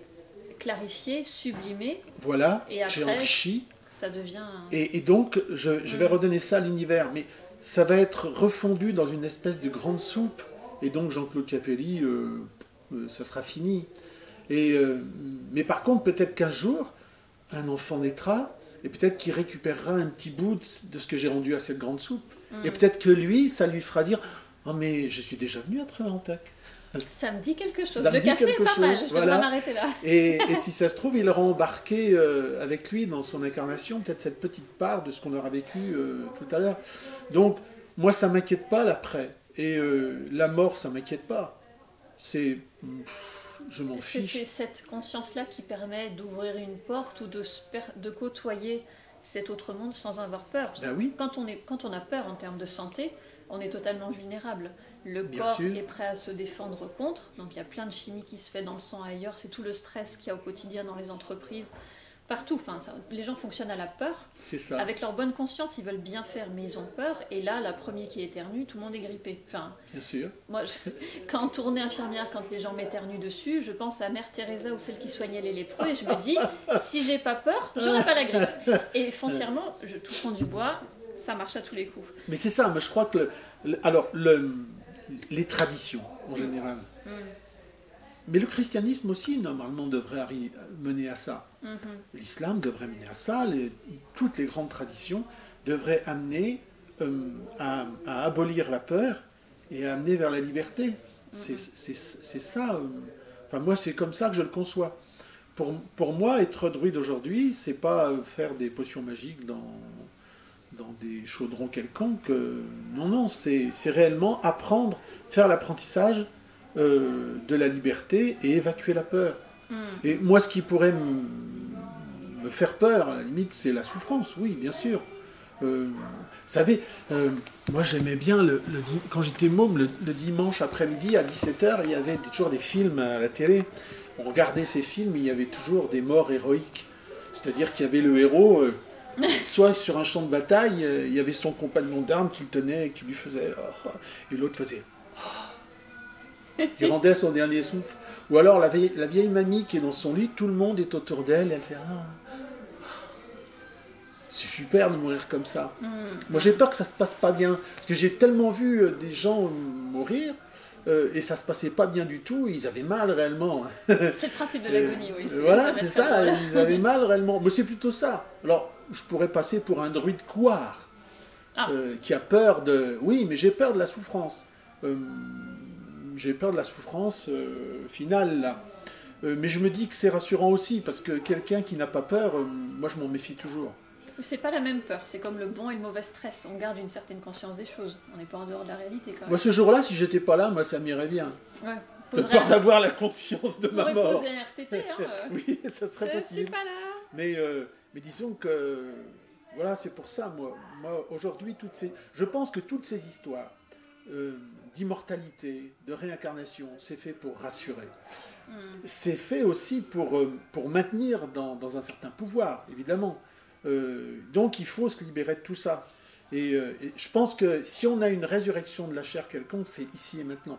clarifié, sublimé. Voilà, et après, j'ai enrichi. Ça devient... Et donc, je vais redonner ça à l'univers. Mais ça va être refondu dans une espèce de grande soupe. Et donc, Jean-Claude Capelli, ça sera fini. Mais par contre, peut-être qu'un jour, un enfant naîtra, et peut-être qu'il récupérera un petit bout de ce que j'ai rendu à cette grande soupe. Et peut-être que lui, ça lui fera dire « Oh, mais je suis déjà venu à Trevantec ». Ça me dit quelque chose. Le café est pas mal, je vais pas m'arrêter là. Et si ça se trouve, il aura embarqué avec lui dans son incarnation peut-être cette petite part de ce qu'on aura vécu tout à l'heure. Donc, moi, ça ne m'inquiète pas l'après. Et la mort, ça ne m'inquiète pas. Je m'en fiche. C'est cette conscience-là qui permet d'ouvrir une porte ou de côtoyer cet autre monde sans avoir peur. Ben oui. Quand on a peur en termes de santé, on est totalement vulnérable. Le corps est prêt à se défendre contre, donc il y a plein de chimie qui se fait dans le sang ailleurs, c'est tout le stress qu'il y a au quotidien dans les entreprises partout. Enfin, les gens fonctionnent à la peur. C'est ça. Avec leur bonne conscience, ils veulent bien faire, mais ils ont peur. Et là, la première qui éternue, tout le monde est grippé. Enfin, bien sûr. Moi, quand en tournée infirmière, quand les gens m'éternuent dessus, je pense à Mère Teresa ou celle qui soignait les lépreux, et je me dis, si j'ai pas peur, j'aurai pas la grippe. Et foncièrement, je touche du bois, ça marche à tous les coups. Mais c'est ça, mais je crois que les traditions, en général. Mais le christianisme aussi, normalement, devrait mener à ça. L'islam devrait mener à ça. Toutes les grandes traditions devraient amener à abolir la peur et à amener vers la liberté. C'est ça. Enfin, moi, c'est comme ça que je le conçois. Pour moi, être druide aujourd'hui, c'est pas faire des potions magiques dans des chaudrons quelconques. Non, c'est réellement apprendre, faire l'apprentissage de la liberté et évacuer la peur. Et moi, ce qui pourrait me faire peur, à la limite, c'est la souffrance, oui, bien sûr. Vous savez, moi j'aimais bien, quand j'étais môme, le dimanche après-midi, à 17h, il y avait toujours des films à la télé. On regardait ces films, il y avait toujours des morts héroïques. C'est-à-dire qu'il y avait le héros... soit sur un champ de bataille, il y avait son compagnon d'armes qui le tenait et qui lui faisait... et l'autre faisait... il rendait son dernier souffle. Ou alors la vieille mamie qui est dans son lit, tout le monde est autour d'elle, et elle fait... C'est super de mourir comme ça. Moi j'ai peur que ça se passe pas bien, parce que j'ai tellement vu des gens mourir, et ça se passait pas bien du tout, ils avaient mal réellement. C'est le principe de l'agonie, oui. Voilà, c'est ça, ils avaient mal réellement. Mais c'est plutôt ça. Alors, je pourrais passer pour un druide couard, qui a peur de... Oui, mais j'ai peur de la souffrance. J'ai peur de la souffrance finale, là. Mais je me dis que c'est rassurant aussi, parce que quelqu'un qui n'a pas peur, moi je m'en méfie toujours. C'est pas la même peur, c'est comme le bon et le mauvais stress. On garde une certaine conscience des choses. On n'est pas en dehors de la réalité quand même. Moi ce jour-là, si j'étais pas là, moi ça m'irait bien. Ouais. De ne pas avoir la conscience de ma mort. Poser un RTT, hein. Oui, ça serait possible. Je suis pas là. Mais disons que... Voilà, c'est pour ça, moi aujourd'hui, je pense que toutes ces histoires d'immortalité, de réincarnation, c'est fait pour rassurer. C'est fait aussi pour maintenir dans un certain pouvoir, évidemment. Donc il faut se libérer de tout ça. Et je pense que si on a une résurrection de la chair quelconque, c'est ici et maintenant.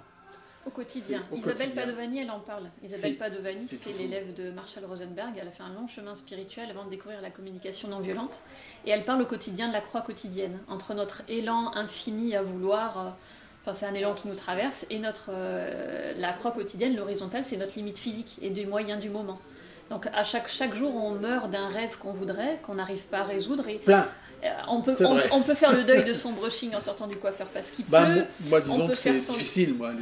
Au quotidien. Isabelle Padovani, elle en parle. Isabelle Padovani, c'est l'élève de Marshall Rosenberg. Elle a fait un long chemin spirituel avant de découvrir la communication non violente. Et elle parle au quotidien de la croix quotidienne, entre notre élan infini à vouloir... Enfin, c'est un élan qui nous traverse. Et la croix quotidienne, l'horizontale, c'est notre limite physique et des moyens du moment. Donc à chaque jour, on meurt d'un rêve qu'on voudrait, qu'on n'arrive pas à résoudre. Et plein. On peut faire le deuil de son brushing en sortant du coiffeur parce qu'il pleut. Moi, disons que c'est difficile, moi.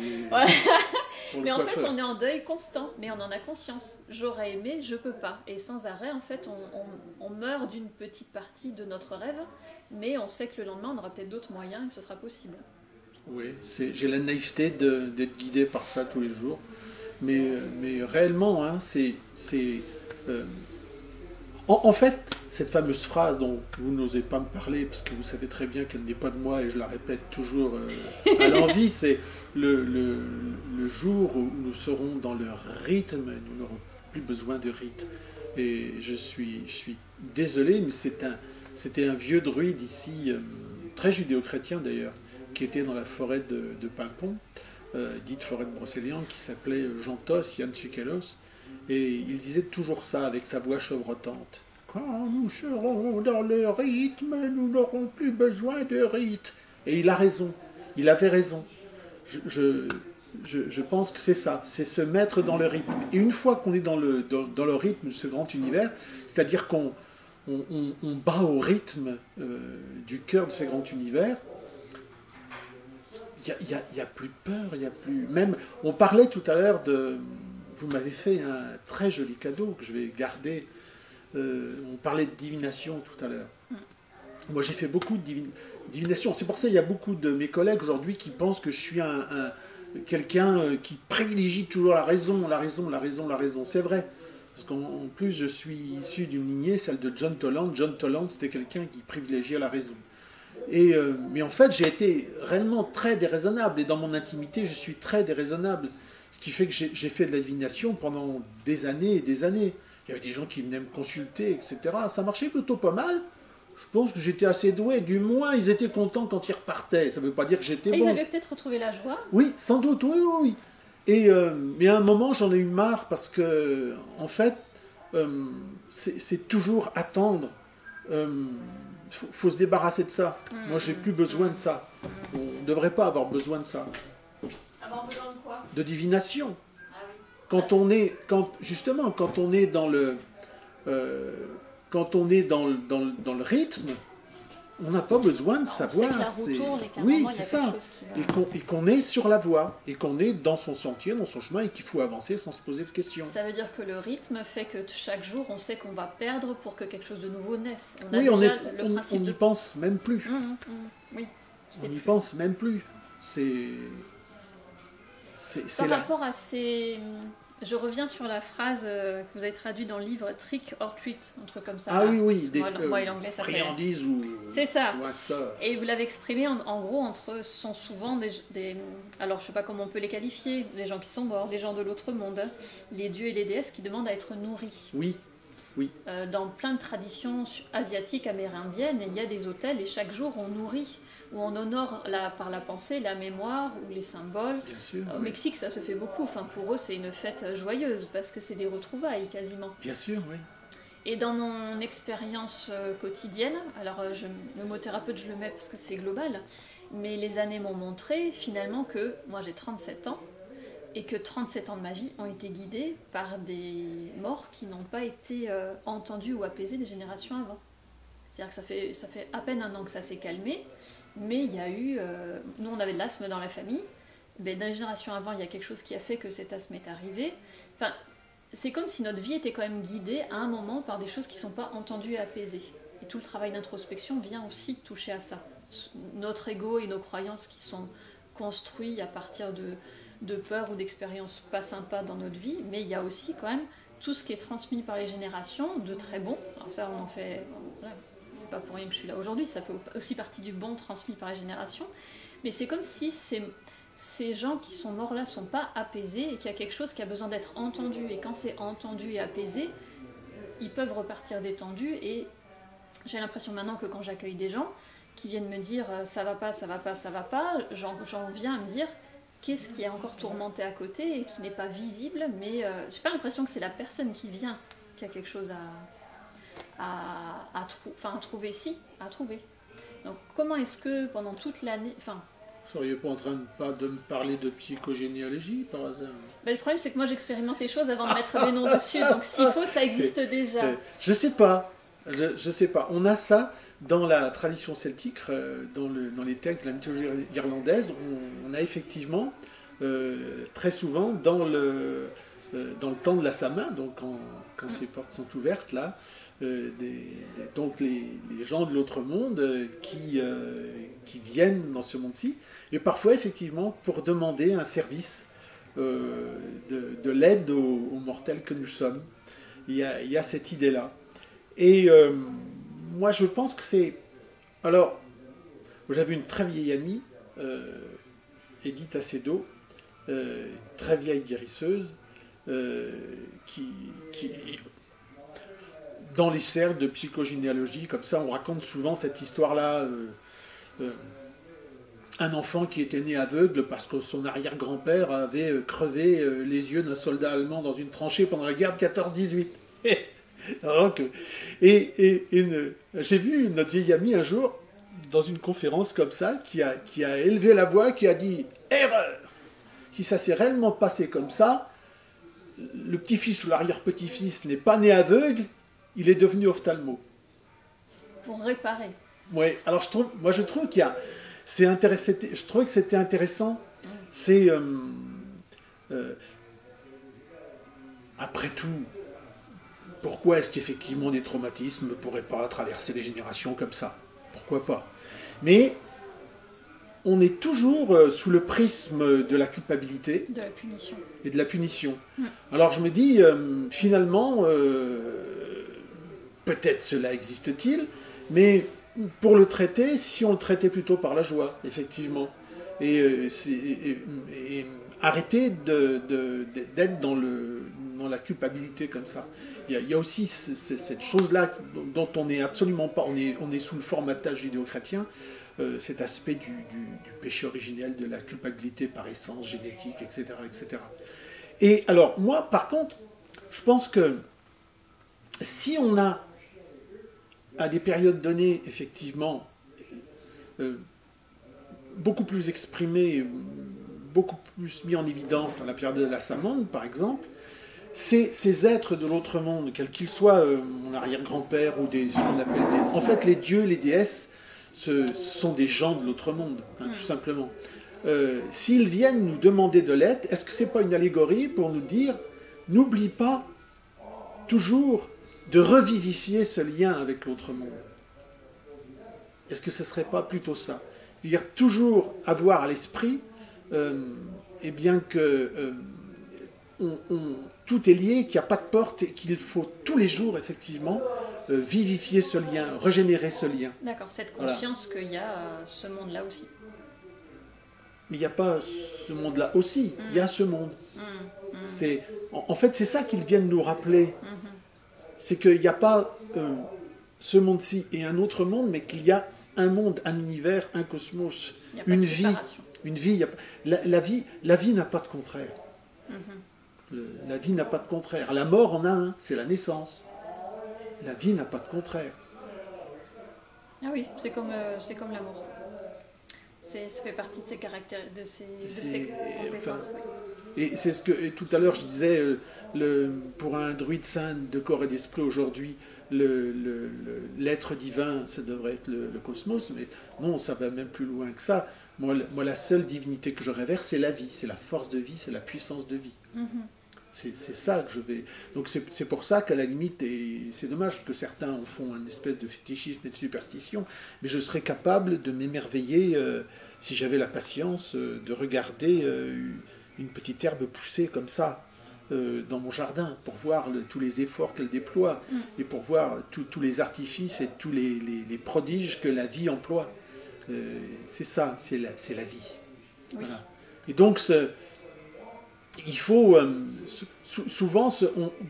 Mais en fait, on est en deuil constant, mais on en a conscience. J'aurais aimé, je peux pas. Et sans arrêt, en fait, on meurt d'une petite partie de notre rêve, mais on sait que le lendemain, on aura peut-être d'autres moyens et ce sera possible. Oui, j'ai la naïveté d'être guidé par ça tous les jours. Mais réellement, hein, en fait, cette fameuse phrase dont vous n'osez pas me parler, parce que vous savez très bien qu'elle n'est pas de moi et je la répète toujours à l'envi, c'est le jour où nous serons dans le rythme, nous n'aurons plus besoin de rite. Et je suis désolé, mais c'était un vieux druide ici, très judéo-chrétien d'ailleurs, qui était dans la forêt de Pimpon, dite forêt de Brocéliande, qui s'appelait Jean Tos, Yann Tsukelos, et il disait toujours ça avec sa voix chevrotante. Quand nous serons dans le rythme, nous n'aurons plus besoin de rite. Et il a raison, il avait raison. Je pense que c'est ça, c'est se mettre dans le rythme. Et une fois qu'on est dans le rythme de ce grand univers, c'est-à-dire qu'on bat au rythme du cœur de ce grand univers, il n'y a plus de peur, il n'y a plus... Même, on parlait tout à l'heure de... Vous m'avez fait un très joli cadeau que je vais garder. On parlait de divination tout à l'heure. Moi, j'ai fait beaucoup de divination. C'est pour ça qu'il y a beaucoup de mes collègues aujourd'hui qui pensent que je suis quelqu'un qui privilégie toujours la raison. C'est vrai. Parce qu'en plus, je suis issu d'une lignée, celle de John Toland. John Toland, c'était quelqu'un qui privilégiait la raison. Mais en fait, j'ai été réellement très déraisonnable. Et dans mon intimité, je suis très déraisonnable. Ce qui fait que j'ai fait de la divination pendant des années et des années. il y avait des gens qui venaient me consulter, etc. Ça marchait plutôt pas mal. Je pense que j'étais assez doué, du moins ils étaient contents quand ils repartaient. Ça ne veut pas dire que j'étais bon. Ils avaient peut-être retrouvé la joie. Oui, sans doute, oui, oui, oui. Mais à un moment, j'en ai eu marre parce que, en fait, c'est toujours attendre. Faut se débarrasser de ça. Moi, j'ai plus besoin de ça. On ne devrait pas avoir besoin de ça. Avoir besoin de quoi? De divination. Ah oui. Justement, quand on est dans le, dans le rythme, on n'a pas besoin de savoir. On sait que la roue tourne et qu'à un oui, moment, il y c'est a quelque ça. chose qui va... Et qu'on est sur la voie, et qu'on est dans son sentier, dans son chemin, et qu'il faut avancer sans se poser de questions. Ça veut dire que le rythme fait que chaque jour, on sait qu'on va perdre pour que quelque chose de nouveau naisse. On a Oui, déjà on n'y pense même plus. Oui, On n'y pense même plus. Par rapport à ces... Je reviens sur la phrase que vous avez traduite dans le livre « trick or treat », un truc comme ça. Ah là. Oui, moi, l'anglais, ça fait... friandises ou... C'est ça. Ou ça. Et vous l'avez exprimé, en gros, entre... Ce sont souvent des... Alors, je ne sais pas comment on peut les qualifier, les gens qui sont morts, les gens de l'autre monde, les dieux et les déesses qui demandent à être nourris. Oui, oui. Dans plein de traditions asiatiques, amérindiennes, il y a des autels et chaque jour, on nourrit, où on honore par la pensée, la mémoire ou les symboles. Bien sûr, Au Mexique, ça se fait beaucoup. Enfin, pour eux, c'est une fête joyeuse parce que c'est des retrouvailles quasiment. Bien sûr, oui. Et dans mon expérience quotidienne, alors le mot thérapeute, je le mets parce que c'est global, mais les années m'ont montré finalement que moi j'ai 37 ans et que 37 ans de ma vie ont été guidés par des morts qui n'ont pas été entendus ou apaisés des générations avant. C'est-à-dire que ça fait à peine un an que ça s'est calmé, mais il y a eu... nous, on avait de l'asthme dans la famille. Ben, dans les générations avant, il y a quelque chose qui a fait que cet asthme est arrivé. Enfin, c'est comme si notre vie était quand même guidée à un moment par des choses qui ne sont pas entendues et apaisées. Et tout le travail d'introspection vient aussi toucher à ça. Notre ego et nos croyances qui sont construits à partir de peurs ou d'expériences pas sympas dans notre vie, mais il y a aussi quand même tout ce qui est transmis par les générations, de très bon. Alors ça, on en fait... Voilà. C'est pas pour rien que je suis là aujourd'hui, ça fait aussi partie du bon transmis par les générations. Mais c'est comme si ces gens qui sont morts là ne sont pas apaisés et qu'il y a quelque chose qui a besoin d'être entendu. Et quand c'est entendu et apaisé, ils peuvent repartir détendus. Et j'ai l'impression maintenant que quand j'accueille des gens qui viennent me dire ça va pas, ça va pas, ça va pas, j'en viens à me dire qu'est-ce qui est encore tourmenté à côté et qui n'est pas visible. Mais j'ai pas l'impression que c'est la personne qui vient qui a quelque chose à trouver. Donc comment est-ce que pendant toute l'année... Vous ne seriez pas en train de me parler de psychogénéalogie par hasard? Le problème c'est que moi j'expérimente les choses avant de mettre des noms dessus, donc s'il faut ça existe déjà. Je sais pas. On a ça dans la tradition celtique, dans les textes de la mythologie irlandaise, on a effectivement très souvent dans le temps de la Samin, donc quand ces portes sont ouvertes là, donc les gens de l'autre monde qui viennent dans ce monde-ci, et parfois effectivement pour demander un service de l'aide aux mortels que nous sommes. Il y a cette idée-là. Et moi je pense que c'est... Alors, j'avais une très vieille amie, Edith Acedo, très vieille guérisseuse, qui dans les cercles de psychogénéalogie, comme ça, on raconte souvent cette histoire-là. Un enfant qui était né aveugle parce que son arrière-grand-père avait crevé les yeux d'un soldat allemand dans une tranchée pendant la guerre de 14-18. J'ai vu notre vieille amie un jour, dans une conférence comme ça, qui a élevé la voix, qui a dit « Erreur ! Si ça s'est réellement passé comme ça, le petit-fils ou l'arrière-petit-fils n'est pas né aveugle, il est devenu ophtalmo. » Pour réparer. Oui, alors je trouve qu'il y a... je trouvais que c'était intéressant. C'est... après tout, pourquoi est-ce qu'effectivement des traumatismes ne pourraient pas traverser les générations comme ça? Pourquoi pas? Mais on est toujours sous le prisme de la culpabilité. De la punition. Et de la punition. Alors je me dis, finalement, peut-être cela existe-t-il, mais pour le traiter, si on le traitait plutôt par la joie, effectivement. Et arrêter d'être dans dans la culpabilité comme ça. Il y a aussi cette chose-là dont on n'est absolument pas, on est sous le formatage judéo-chrétien, cet aspect du péché originel, de la culpabilité par essence, génétique, etc., etc. Et alors, moi, par contre, je pense que si on a, à des périodes données, effectivement, beaucoup plus exprimé, beaucoup plus mis en évidence dans la période de la Saman, par exemple, ces êtres de l'autre monde, quels qu'ils soient, mon arrière-grand-père ou ce qu'on appelle en fait, les dieux, les déesses, ce sont des gens de l'autre monde, tout simplement. S'ils viennent nous demander de l'aide, est-ce que ce n'est pas une allégorie pour nous dire, n'oublie pas toujours de revivifier ce lien avec l'autre monde? Est-ce que ce ne serait pas plutôt ça? C'est-à-dire toujours avoir à l'esprit, eh bien que tout est lié, qu'il n'y a pas de porte, et qu'il faut tous les jours, effectivement, vivifier ce lien, régénérer ce lien. D'accord, cette conscience qu'il y a ce monde-là aussi. Mais il n'y a pas ce monde-là aussi, il y a ce monde. En fait, c'est ça qu'ils viennent nous rappeler. C'est qu'il n'y a pas ce monde-ci et un autre monde, mais qu'il y a un monde, un univers, un cosmos, une vie. Une vie, la vie n'a pas de contraire. La vie n'a pas de contraire. La mort en a un, c'est la naissance. La vie n'a pas de contraire. Ah oui, c'est comme l'amour. Ça fait partie de ses caractères, de ses compétences. Enfin, et c'est ce que tout à l'heure je disais, pour un druide saint de corps et d'esprit aujourd'hui, l'être divin, ça devrait être le cosmos, mais non, ça va même plus loin que ça. Moi, la seule divinité que je révère, c'est la vie, c'est la force de vie, c'est la puissance de vie. C'est ça que je vais... Donc c'est pour ça qu'à la limite, et c'est dommage parce que certains en font une espèce de fétichisme et de superstition, mais je serais capable de m'émerveiller, si j'avais la patience, de regarder une petite herbe pousser comme ça dans mon jardin, pour voir tous les efforts qu'elle déploie, et pour voir tous les artifices et tous les prodiges que la vie emploie. C'est ça, c'est la vie. Oui. Voilà. Et donc, il faut souvent,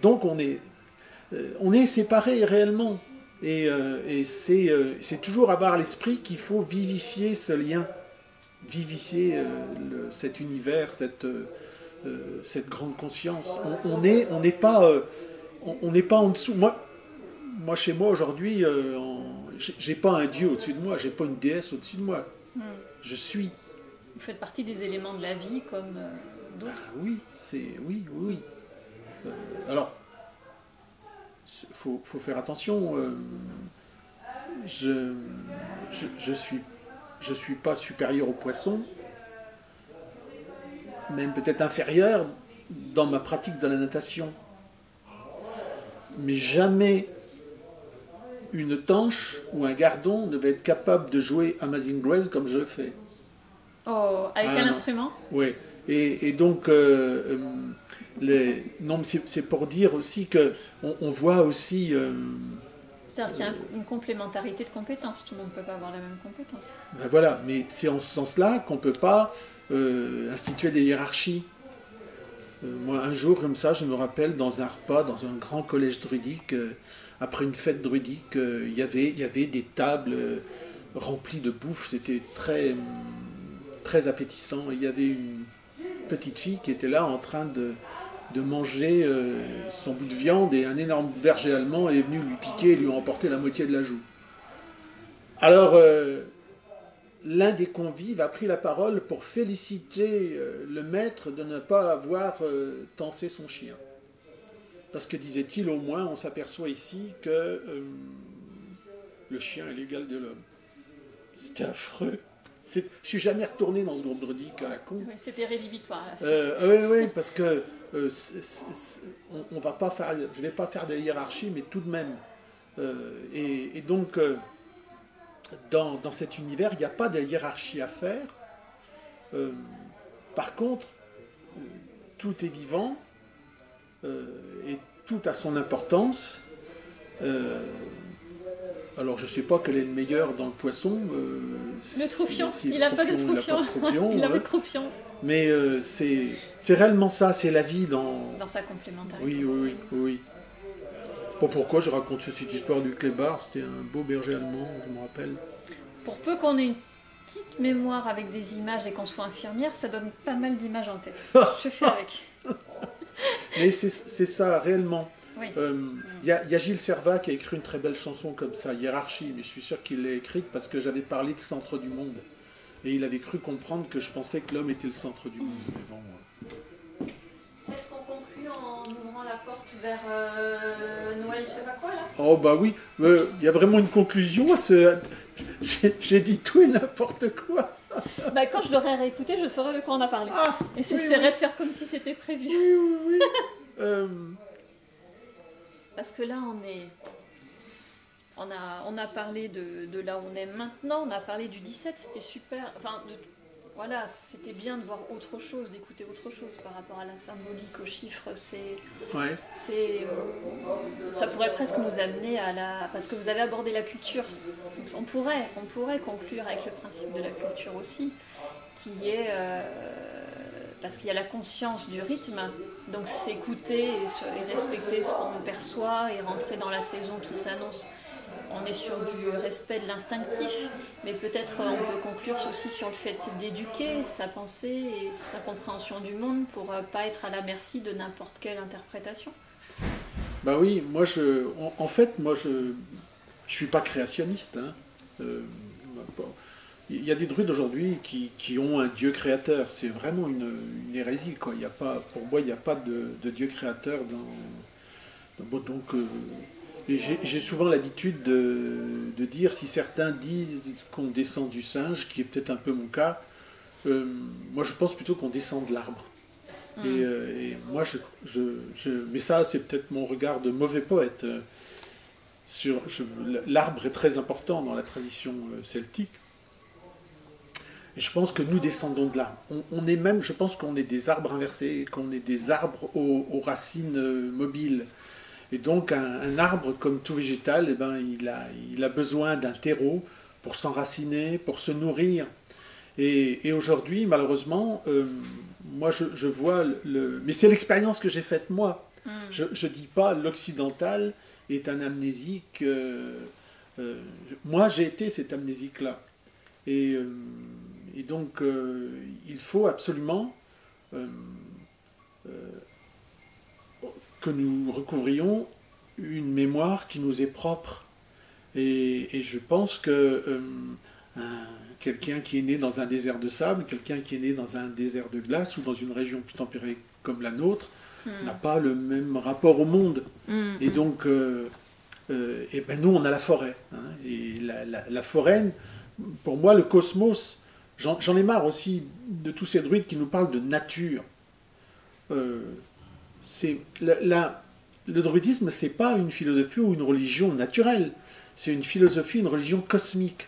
donc on est séparés réellement, et c'est toujours avoir à l'esprit qu'il faut vivifier ce lien, vivifier cet univers, cette grande conscience. On n'est pas en dessous. Moi chez moi aujourd'hui, j'ai pas un dieu au-dessus de moi, j'ai pas une déesse au-dessus de moi. Je suis. Vous faites partie des éléments de la vie comme d'autres. Oui. Alors, faut faire attention. Je suis pas supérieur aux poissons, même peut-être inférieur dans ma pratique de la natation. Mais jamais une tanche ou un gardon ne va être capable de jouer Amazing Grace comme je le fais. Oh, avec quel instrument? Oui. Et donc, c'est pour dire aussi qu'on voit aussi... C'est-à-dire qu'il y a une complémentarité de compétences. Tout le monde ne peut pas avoir la même compétence. Ben voilà, mais c'est en ce sens-là qu'on ne peut pas instituer des hiérarchies. Moi, un jour, comme ça, je me rappelle, dans un repas, dans un grand collège druidique, après une fête druidique, il y avait des tables remplies de bouffe. C'était très, très appétissant. Il y avait une petite fille qui était là en train de manger son bout de viande, et un énorme berger allemand est venu lui piquer et lui a emporté la moitié de la joue. Alors, l'un des convives a pris la parole pour féliciter le maître de ne pas avoir tancé son chien. Parce que, disait-il, au moins on s'aperçoit ici que le chien est l'égal de l'homme. C'était affreux. Je ne suis jamais retourné dans ce groupe druidique à la con. Oui, c'était rédhibitoire. Oui, parce que on va pas faire, je ne vais pas faire de hiérarchie, mais tout de même. Et donc, dans cet univers, il n'y a pas de hiérarchie à faire. Par contre, tout est vivant, et tout a son importance. Alors, je ne sais pas quel est le meilleur dans le poisson. Le troufion. Il n'a pas de troufion. Il a pas de croupion. Mais c'est réellement ça, c'est la vie dans... Dans sa complémentarité. Oui, oui, oui, oui. Je sais pas pourquoi je raconte cette histoire du clébard, c'était un beau berger allemand, je me rappelle. Pour peu qu'on ait une petite mémoire avec des images et qu'on soit infirmière, ça donne pas mal d'images en tête. Je fais avec. Mais c'est ça, réellement. Oui. Il y a Gilles Servat qui a écrit une très belle chanson comme ça, Hiérarchie, mais je suis sûr qu'il l'a écrite parce que j'avais parlé de centre du monde. Et il avait cru comprendre que je pensais que l'homme était le centre du monde. Mais bon, Est-ce qu'on conclut en ouvrant la porte vers Noël, je sais pas quoi là? Oh bah oui, il y a vraiment une conclusion à ce... J'ai dit tout et n'importe quoi. Bah, quand je l'aurai réécouté, je saurai de quoi on a parlé. Ah, et j'essaierai de faire comme si c'était prévu. oui, oui, oui. Parce que là, on a parlé de là où on est maintenant, on a parlé du 17, c'était super. Enfin, voilà, c'était bien de voir autre chose, d'écouter autre chose par rapport à la symbolique, aux chiffres. Ouais. Ça pourrait presque nous amener à la... Parce que vous avez abordé la culture. Donc on pourrait conclure avec le principe de la culture aussi, qui est... parce qu'il y a la conscience du rythme, donc s'écouter et respecter ce qu'on perçoit et rentrer dans la saison qui s'annonce. On est sur du respect de l'instinctif, mais peut-être on peut conclure aussi sur le fait d'éduquer sa pensée et sa compréhension du monde pour pas être à la merci de n'importe quelle interprétation. Bah oui, moi en fait, moi je suis pas créationniste. Hein. Il y a des druides aujourd'hui qui ont un dieu créateur. C'est vraiment une hérésie, quoi. Il y a pas, pour moi, il n'y a pas de dieu créateur bon, donc, j'ai souvent l'habitude de dire, si certains disent qu'on descend du singe, qui est peut-être un peu mon cas, moi je pense plutôt qu'on descend de l'arbre. Et moi, mais ça, c'est peut-être mon regard de mauvais poète. L'arbre est très important dans la tradition celtique. Et je pense que nous descendons de l'arbre. On est même, je pense qu'on est des arbres inversés, qu'on est des arbres aux racines mobiles. Et donc un arbre, comme tout végétal, eh ben, il a besoin d'un terreau pour s'enraciner, pour se nourrir. Et aujourd'hui, malheureusement, moi je vois, mais c'est l'expérience que j'ai faite moi. Je ne dis pas l'occidental est un amnésique. Moi j'ai été cet amnésique-là. Et donc il faut absolument que nous recouvrions une mémoire qui nous est propre. Et je pense que quelqu'un qui est né dans un désert de sable, quelqu'un qui est né dans un désert de glace ou dans une région plus tempérée comme la nôtre, n'a pas le même rapport au monde. Et donc, et ben nous, on a la forêt. Hein, et la forêt, pour moi, le cosmos, j'en ai marre aussi de tous ces druides qui nous parlent de nature. Le druidisme, c'est pas une philosophie ou une religion naturelle. C'est une philosophie, une religion cosmique.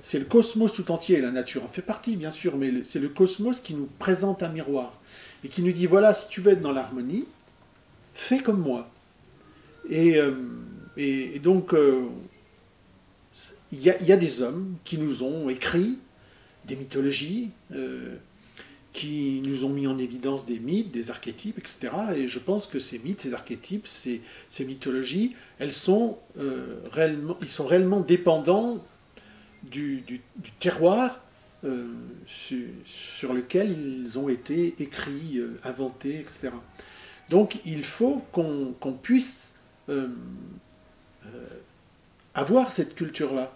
C'est le cosmos tout entier, la nature en fait partie, bien sûr, mais c'est le cosmos qui nous présente un miroir et qui nous dit, voilà, si tu veux être dans l'harmonie, fais comme moi. Et donc, il y a des hommes qui nous ont écrit des mythologies, qui nous ont mis en évidence des mythes, des archétypes, etc. Et je pense que ces mythes, ces archétypes, ces mythologies, ils sont réellement dépendants du terroir sur lequel ils ont été écrits, inventés, etc. Donc il faut qu'on puisse avoir cette culture-là.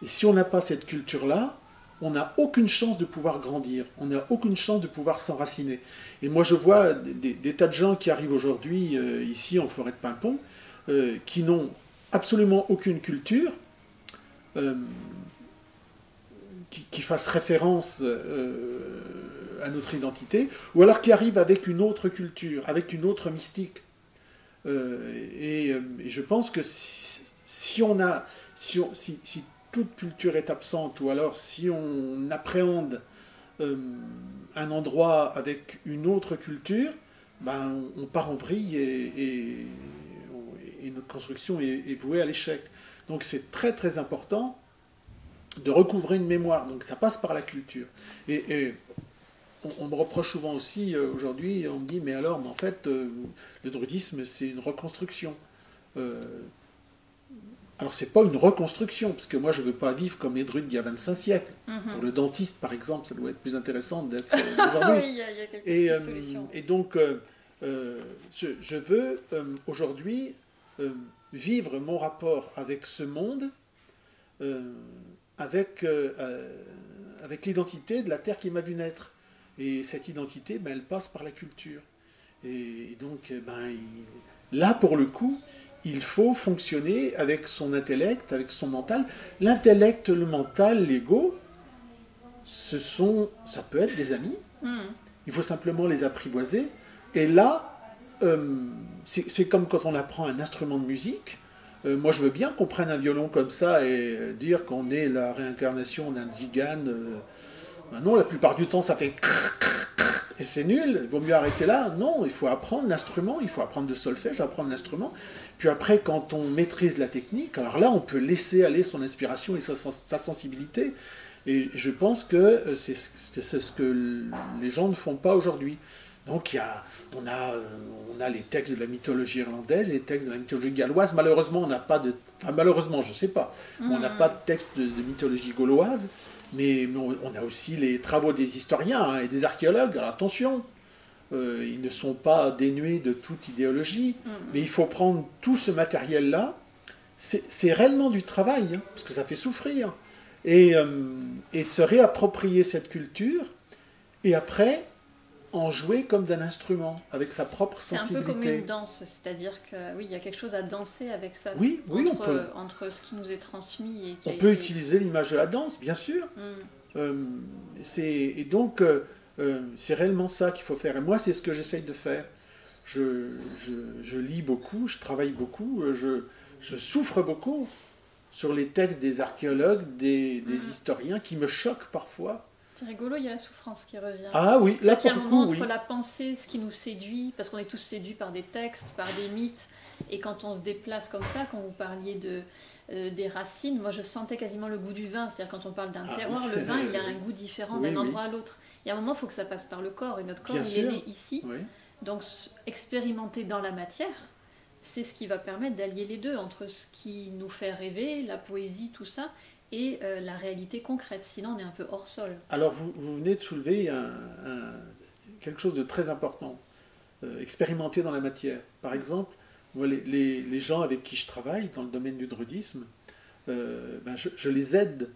Et si on n'a pas cette culture-là, on n'a aucune chance de pouvoir grandir, on n'a aucune chance de pouvoir s'enraciner. Et moi je vois des tas de gens qui arrivent aujourd'hui ici en forêt de Paimpont, qui n'ont absolument aucune culture, qui fasse référence à notre identité, ou alors qui arrive avec une autre culture, avec une autre mystique. Et je pense que si toute culture est absente, ou alors si on appréhende un endroit avec une autre culture, ben, on part en vrille et notre construction est vouée à l'échec. Donc c'est très très important de recouvrer une mémoire. Donc ça passe par la culture. Et on me reproche souvent aussi, aujourd'hui, on me dit, mais alors, mais en fait, le druidisme, c'est une reconstruction. Euh, alors, c'est pas une reconstruction, parce que moi, je veux pas vivre comme les druides d'il y a 25 siècles. Pour le dentiste, par exemple, ça doit être plus intéressant d'être aujourd'hui. Oui, il y a quelques Et, solutions. et donc, je veux aujourd'hui vivre mon rapport avec ce monde, avec, avec l'identité de la terre qui m'a vu naître. Et cette identité, ben, elle passe par la culture. Et donc, là, pour le coup, il faut fonctionner avec son intellect, avec son mental. L'intellect, le mental, l'ego, ça peut être des amis. Il faut simplement les apprivoiser. Et là, c'est comme quand on apprend un instrument de musique. Moi, je veux bien qu'on prenne un violon comme ça et dire qu'on est la réincarnation d'un tzigane. Non, la plupart du temps, ça fait et c'est nul, il vaut mieux arrêter là. Non, il faut apprendre l'instrument, il faut apprendre le solfège, apprendre l'instrument. Puis après, quand on maîtrise la technique, alors là, on peut laisser aller son inspiration et sa sensibilité. Et je pense que c'est ce que les gens ne font pas aujourd'hui. Donc on a les textes de la mythologie irlandaise, les textes de la mythologie galloise. Malheureusement, on n'a pas de... Enfin, malheureusement, je ne sais pas. On n'a pas de texte de mythologie gauloise. Mais on a aussi les travaux des historiens, hein, et des archéologues. Alors attention, ils ne sont pas dénués de toute idéologie, mais il faut prendre tout ce matériel-là. C'est réellement du travail, hein, parce que ça fait souffrir. Et se réapproprier cette culture, et après, en jouer comme d'un instrument, avec sa propre sensibilité. C'est un peu comme une danse, c'est-à-dire que oui, il y a quelque chose à dancer avec ça. Oui, entre ce qui nous est transmis et qui on peut utiliser l'image de la danse, bien sûr. Et donc, c'est réellement ça qu'il faut faire. Et moi, c'est ce que j'essaye de faire. Je lis beaucoup, je travaille beaucoup, je souffre beaucoup sur les textes des archéologues, des historiens, qui me choquent parfois. C'est rigolo, il y a la souffrance qui revient. Ah oui, là pour le coup, entre la pensée, ce qui nous séduit, parce qu'on est tous séduits par des textes, par des mythes, et quand on se déplace comme ça, quand vous parliez des racines, moi je sentais quasiment le goût du vin, c'est-à-dire quand on parle d'un terroir, le vin il a un goût différent d'un endroit à l'autre. Il y a un moment, il faut que ça passe par le corps, et notre corps il est né ici. Donc expérimenter dans la matière, c'est ce qui va permettre d'allier les deux, entre ce qui nous fait rêver, la poésie, tout ça, et la réalité concrète, sinon on est un peu hors sol. Alors vous venez de soulever quelque chose de très important, expérimenter dans la matière. Par exemple, moi, les gens avec qui je travaille dans le domaine du druidisme, je les aide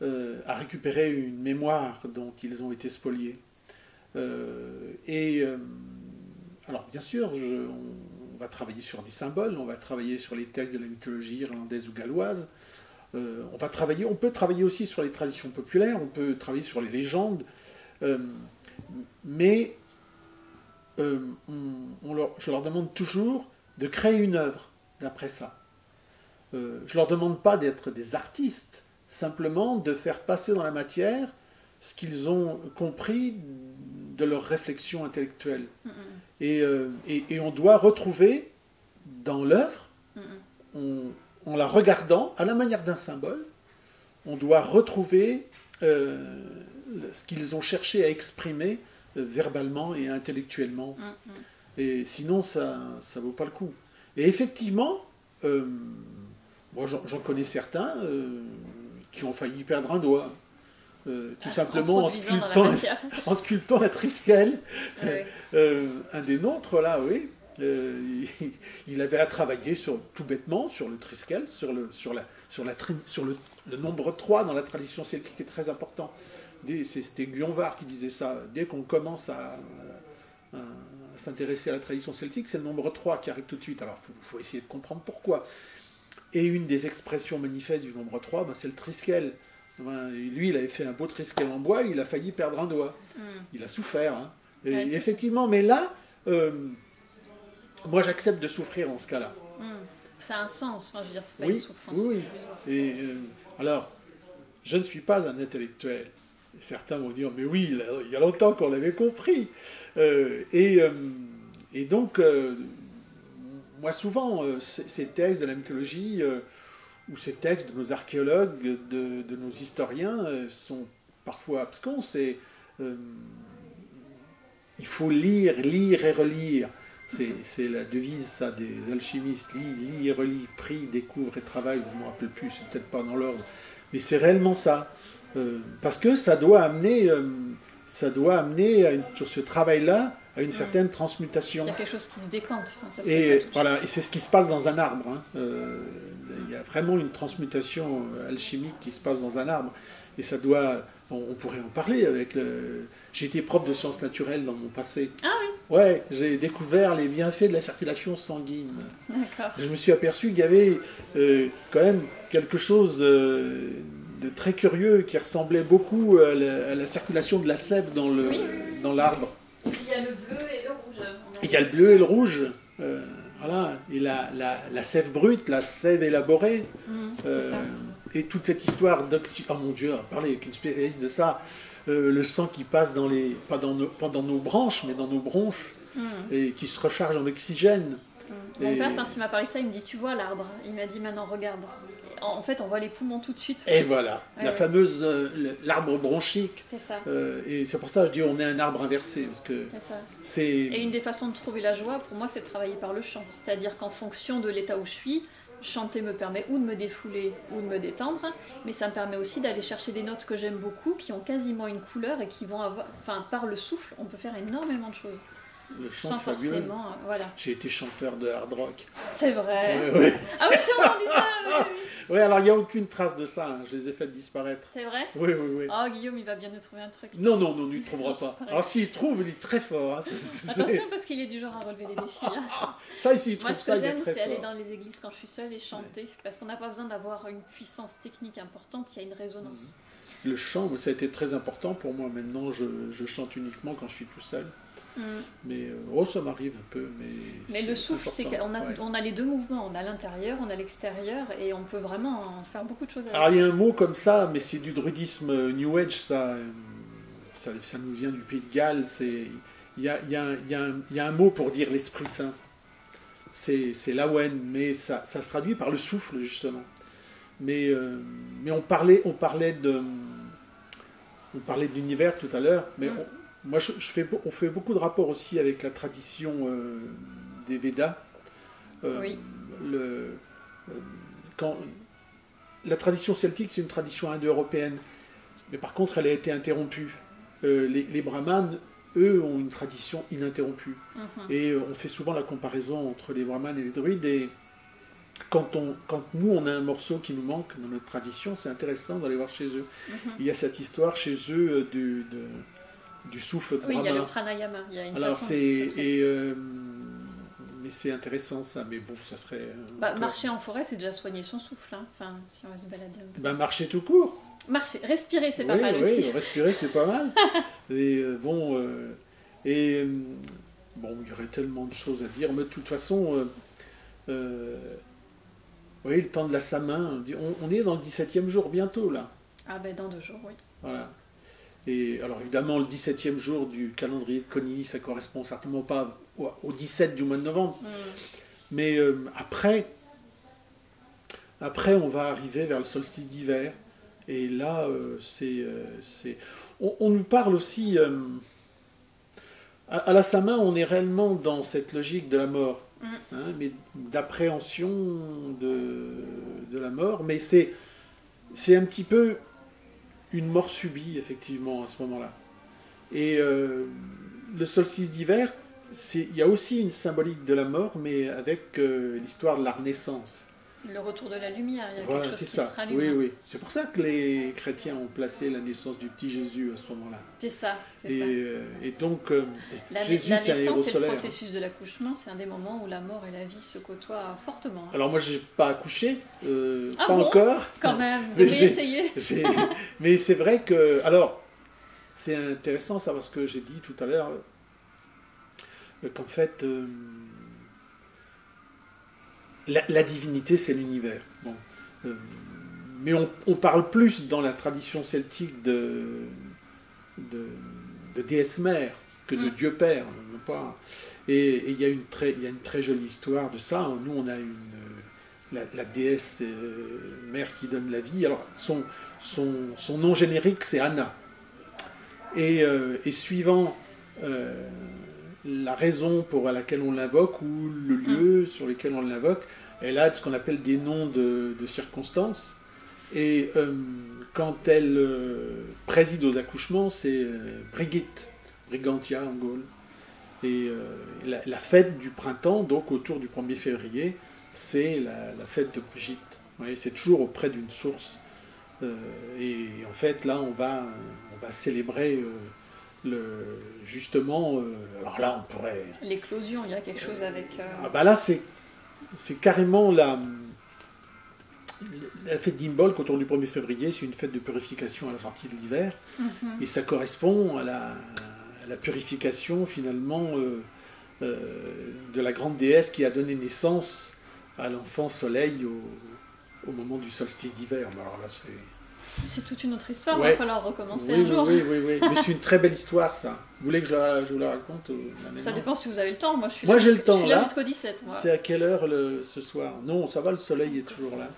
à récupérer une mémoire dont ils ont été spoliés. Alors bien sûr, on va travailler sur des symboles, on va travailler sur les textes de la mythologie irlandaise ou galloise, on peut travailler aussi sur les traditions populaires, on peut travailler sur les légendes, mais je leur demande toujours de créer une œuvre d'après ça. Je ne leur demande pas d'être des artistes, simplement de faire passer dans la matière ce qu'ils ont compris de leur réflexion intellectuelle. Et on doit retrouver dans l'œuvre, en la regardant, à la manière d'un symbole, on doit retrouver ce qu'ils ont cherché à exprimer verbalement et intellectuellement. Et sinon, ça ne vaut pas le coup. Et effectivement, moi j'en connais certains qui ont failli perdre un doigt. Tout simplement en sculptant un triskel. Un des nôtres, là, oui. Il avait à travailler tout bêtement sur le triskel, sur le nombre 3 dans la tradition celtique, qui est très important. C'était Guyonvar qui disait ça. Dès qu'on commence à s'intéresser à la tradition celtique, c'est le nombre 3 qui arrive tout de suite. Alors il faut essayer de comprendre pourquoi. Et une des expressions manifestes du nombre 3, c'est le triskel. Lui, il avait fait un beau triskel en bois, il a failli perdre un doigt. Il a souffert. Hein. Et effectivement, mais là... moi, j'accepte de souffrir dans ce cas-là. Ça a un sens, enfin, je veux dire, c'est pas une souffrance. Oui. Et alors, je ne suis pas un intellectuel. Certains vont dire, mais oui, il y a longtemps qu'on l'avait compris. Et donc, moi, souvent, ces textes de la mythologie, ou ces textes de nos archéologues, de nos historiens, sont parfois abscons. il faut lire, lire et relire. C'est la devise, ça, des alchimistes. Lis et relis, prie, découvre et travaille. Je ne me rappelle plus, c'est peut-être pas dans l'ordre. Mais c'est réellement ça. Parce que ça doit amener sur ce travail-là à une certaine transmutation. Il y a quelque chose qui se décante. Enfin, ça se Et voilà, et c'est ce qui se passe dans un arbre. Hein. Il y a vraiment une transmutation alchimique qui se passe dans un arbre. Et ça doit... On pourrait en parler avec le... J'ai été prof de sciences naturelles dans mon passé. Ah oui. Ouais, j'ai découvert les bienfaits de la circulation sanguine. D'accord. Je me suis aperçu qu'il y avait quand même quelque chose de très curieux qui ressemblait beaucoup à la circulation de la sève dans l'arbre. Il y a le bleu et le rouge. Il y a le bleu et le rouge. Voilà. Et la sève brute, la sève élaborée. Et toute cette histoire d'oxygène. Oh mon Dieu, parler avec une spécialiste de ça. Le sang qui passe pas dans nos branches, mais dans nos bronches, et qui se recharge en oxygène. Mon père, quand il m'a parlé de ça, il me dit, tu vois l'arbre. Il m'a dit, maintenant regarde. En fait, on voit les poumons tout de suite. Et voilà, la fameuse, l'arbre bronchique. C'est ça. Et c'est pour ça que je dis, on est un arbre inversé. Parce que c'est ça. Et une des façons de trouver la joie, pour moi, c'est de travailler par le chant. C'est-à-dire qu'en fonction de l'état où je suis, chanter me permet ou de me défouler ou de me détendre, mais ça me permet aussi d'aller chercher des notes que j'aime beaucoup, qui ont quasiment une couleur et qui vont avoir... Enfin, par le souffle, on peut faire énormément de choses. Le chant, sans forcément... voilà. J'ai été chanteur de hard rock. C'est vrai. Ouais. Ah oui, j'ai entendu ça. Oui, alors il n'y a aucune trace de ça, hein. Je les ai faites disparaître. C'est vrai? Oui. Oh, Guillaume, il va bien nous trouver un truc. Non, il ne trouvera pas. Alors s'il trouve, il est très fort. Hein. Attention, parce qu'il est du genre à relever les défis. Hein. Ça, ici, il trouve Moi, ce ça, que il est j'aime, très c'est fort. aller dans les églises quand je suis seule et chanter, parce qu'on n'a pas besoin d'avoir une puissance technique importante, il y a une résonance. Le chant, ça a été très important pour moi. Maintenant, je chante uniquement quand je suis tout seul. Mais ça m'arrive un peu. Mais le souffle, c'est qu'on a les deux mouvements. On a l'intérieur, on a l'extérieur, et on peut vraiment en faire beaucoup de choses avec. Alors il y a un mot comme ça, mais c'est du druidisme New Age, ça nous vient du Pays de Galles. Il y a un mot pour dire l'Esprit Saint. C'est l'Awen, mais ça se traduit par le souffle, justement. Mais on parlait de l'univers tout à l'heure, mais moi, on fait beaucoup de rapports aussi avec la tradition des Védas. La tradition celtique, c'est une tradition indo-européenne, mais par contre, elle a été interrompue. Les brahmanes, eux, ont une tradition ininterrompue. Et on fait souvent la comparaison entre les brahmanes et les druides. Et quand nous, on a un morceau qui nous manque dans notre tradition, c'est intéressant d'aller voir chez eux. Il y a cette histoire chez eux du souffle brahma. Oui, il y a le pranayama. Il y a une façon mais c'est intéressant ça, mais bon, ça serait... marcher en forêt, c'est déjà soigner son souffle, hein. Enfin, si on va se balader un peu. Marcher tout court. Marcher, respirer, c'est pas mal aussi. Oui, respirer, c'est pas mal. Et il y aurait tellement de choses à dire, mais de toute façon, le temps de la Samin, on est dans le 17e jour bientôt, là. Ah ben, dans 2 jours, oui. Voilà. Et alors évidemment, le 17e jour du calendrier de Coni, ça correspond certainement pas au 17 du mois de novembre. Mais après, on va arriver vers le solstice d'hiver. Et là, on nous parle aussi... à la Samin, on est réellement dans cette logique de la mort, mais d'appréhension de la mort. Mais c'est un petit peu une mort subie, effectivement, à ce moment-là. Et le solstice d'hiver, il y a aussi une symbolique de la mort, mais avec l'histoire de la renaissance. Le retour de la lumière, il y a voilà, quelque chose qui ça. se rallume. Oui. C'est pour ça que les chrétiens ont placé la naissance du petit Jésus à ce moment-là. C'est ça. Et donc, Jésus, c'est un héros c'est le solaire. processus de l'accouchement, c'est un des moments où la mort et la vie se côtoient fortement. Alors moi, j'ai pas accouché, pas bon encore. Quand même, vous devez essayer. Mais c'est vrai que... Alors, c'est intéressant ça, parce que j'ai dit tout à l'heure qu'en fait... La divinité, c'est l'univers. Bon. Mais on parle plus dans la tradition celtique de déesse mère que de Dieu Père. Et il y a une très jolie histoire de ça. Nous, on a la déesse mère qui donne la vie. Alors, son nom générique, c'est Anna. Et suivant la raison pour laquelle on l'invoque ou le lieu sur lequel on l'invoque. Elle a ce qu'on appelle des noms de circonstances. Et quand elle préside aux accouchements, c'est Brigitte, Brigantia en Gaule. Et la fête du printemps, donc autour du 1er février, c'est la fête de Brigitte. C'est toujours auprès d'une source. Et en fait, là, on va célébrer justement. Alors là, on pourrait. L'éclosion, il y a quelque chose avec. Ah bah là, c'est carrément la fête d'Imbolc autour du 1er février, c'est une fête de purification à la sortie de l'hiver. Et ça correspond à la purification, finalement, de la grande déesse qui a donné naissance à l'enfant soleil au moment du solstice d'hiver. Alors là, c'est toute une autre histoire, ouais. Il va falloir recommencer un jour. Oui. Mais c'est une très belle histoire, ça. Vous voulez que je vous la raconte Ça dépend si vous avez le temps. Moi, j'ai le temps, je suis là jusqu'au 17. Moi. C'est à quelle heure ce soir? Non, ça va, le soleil est toujours là.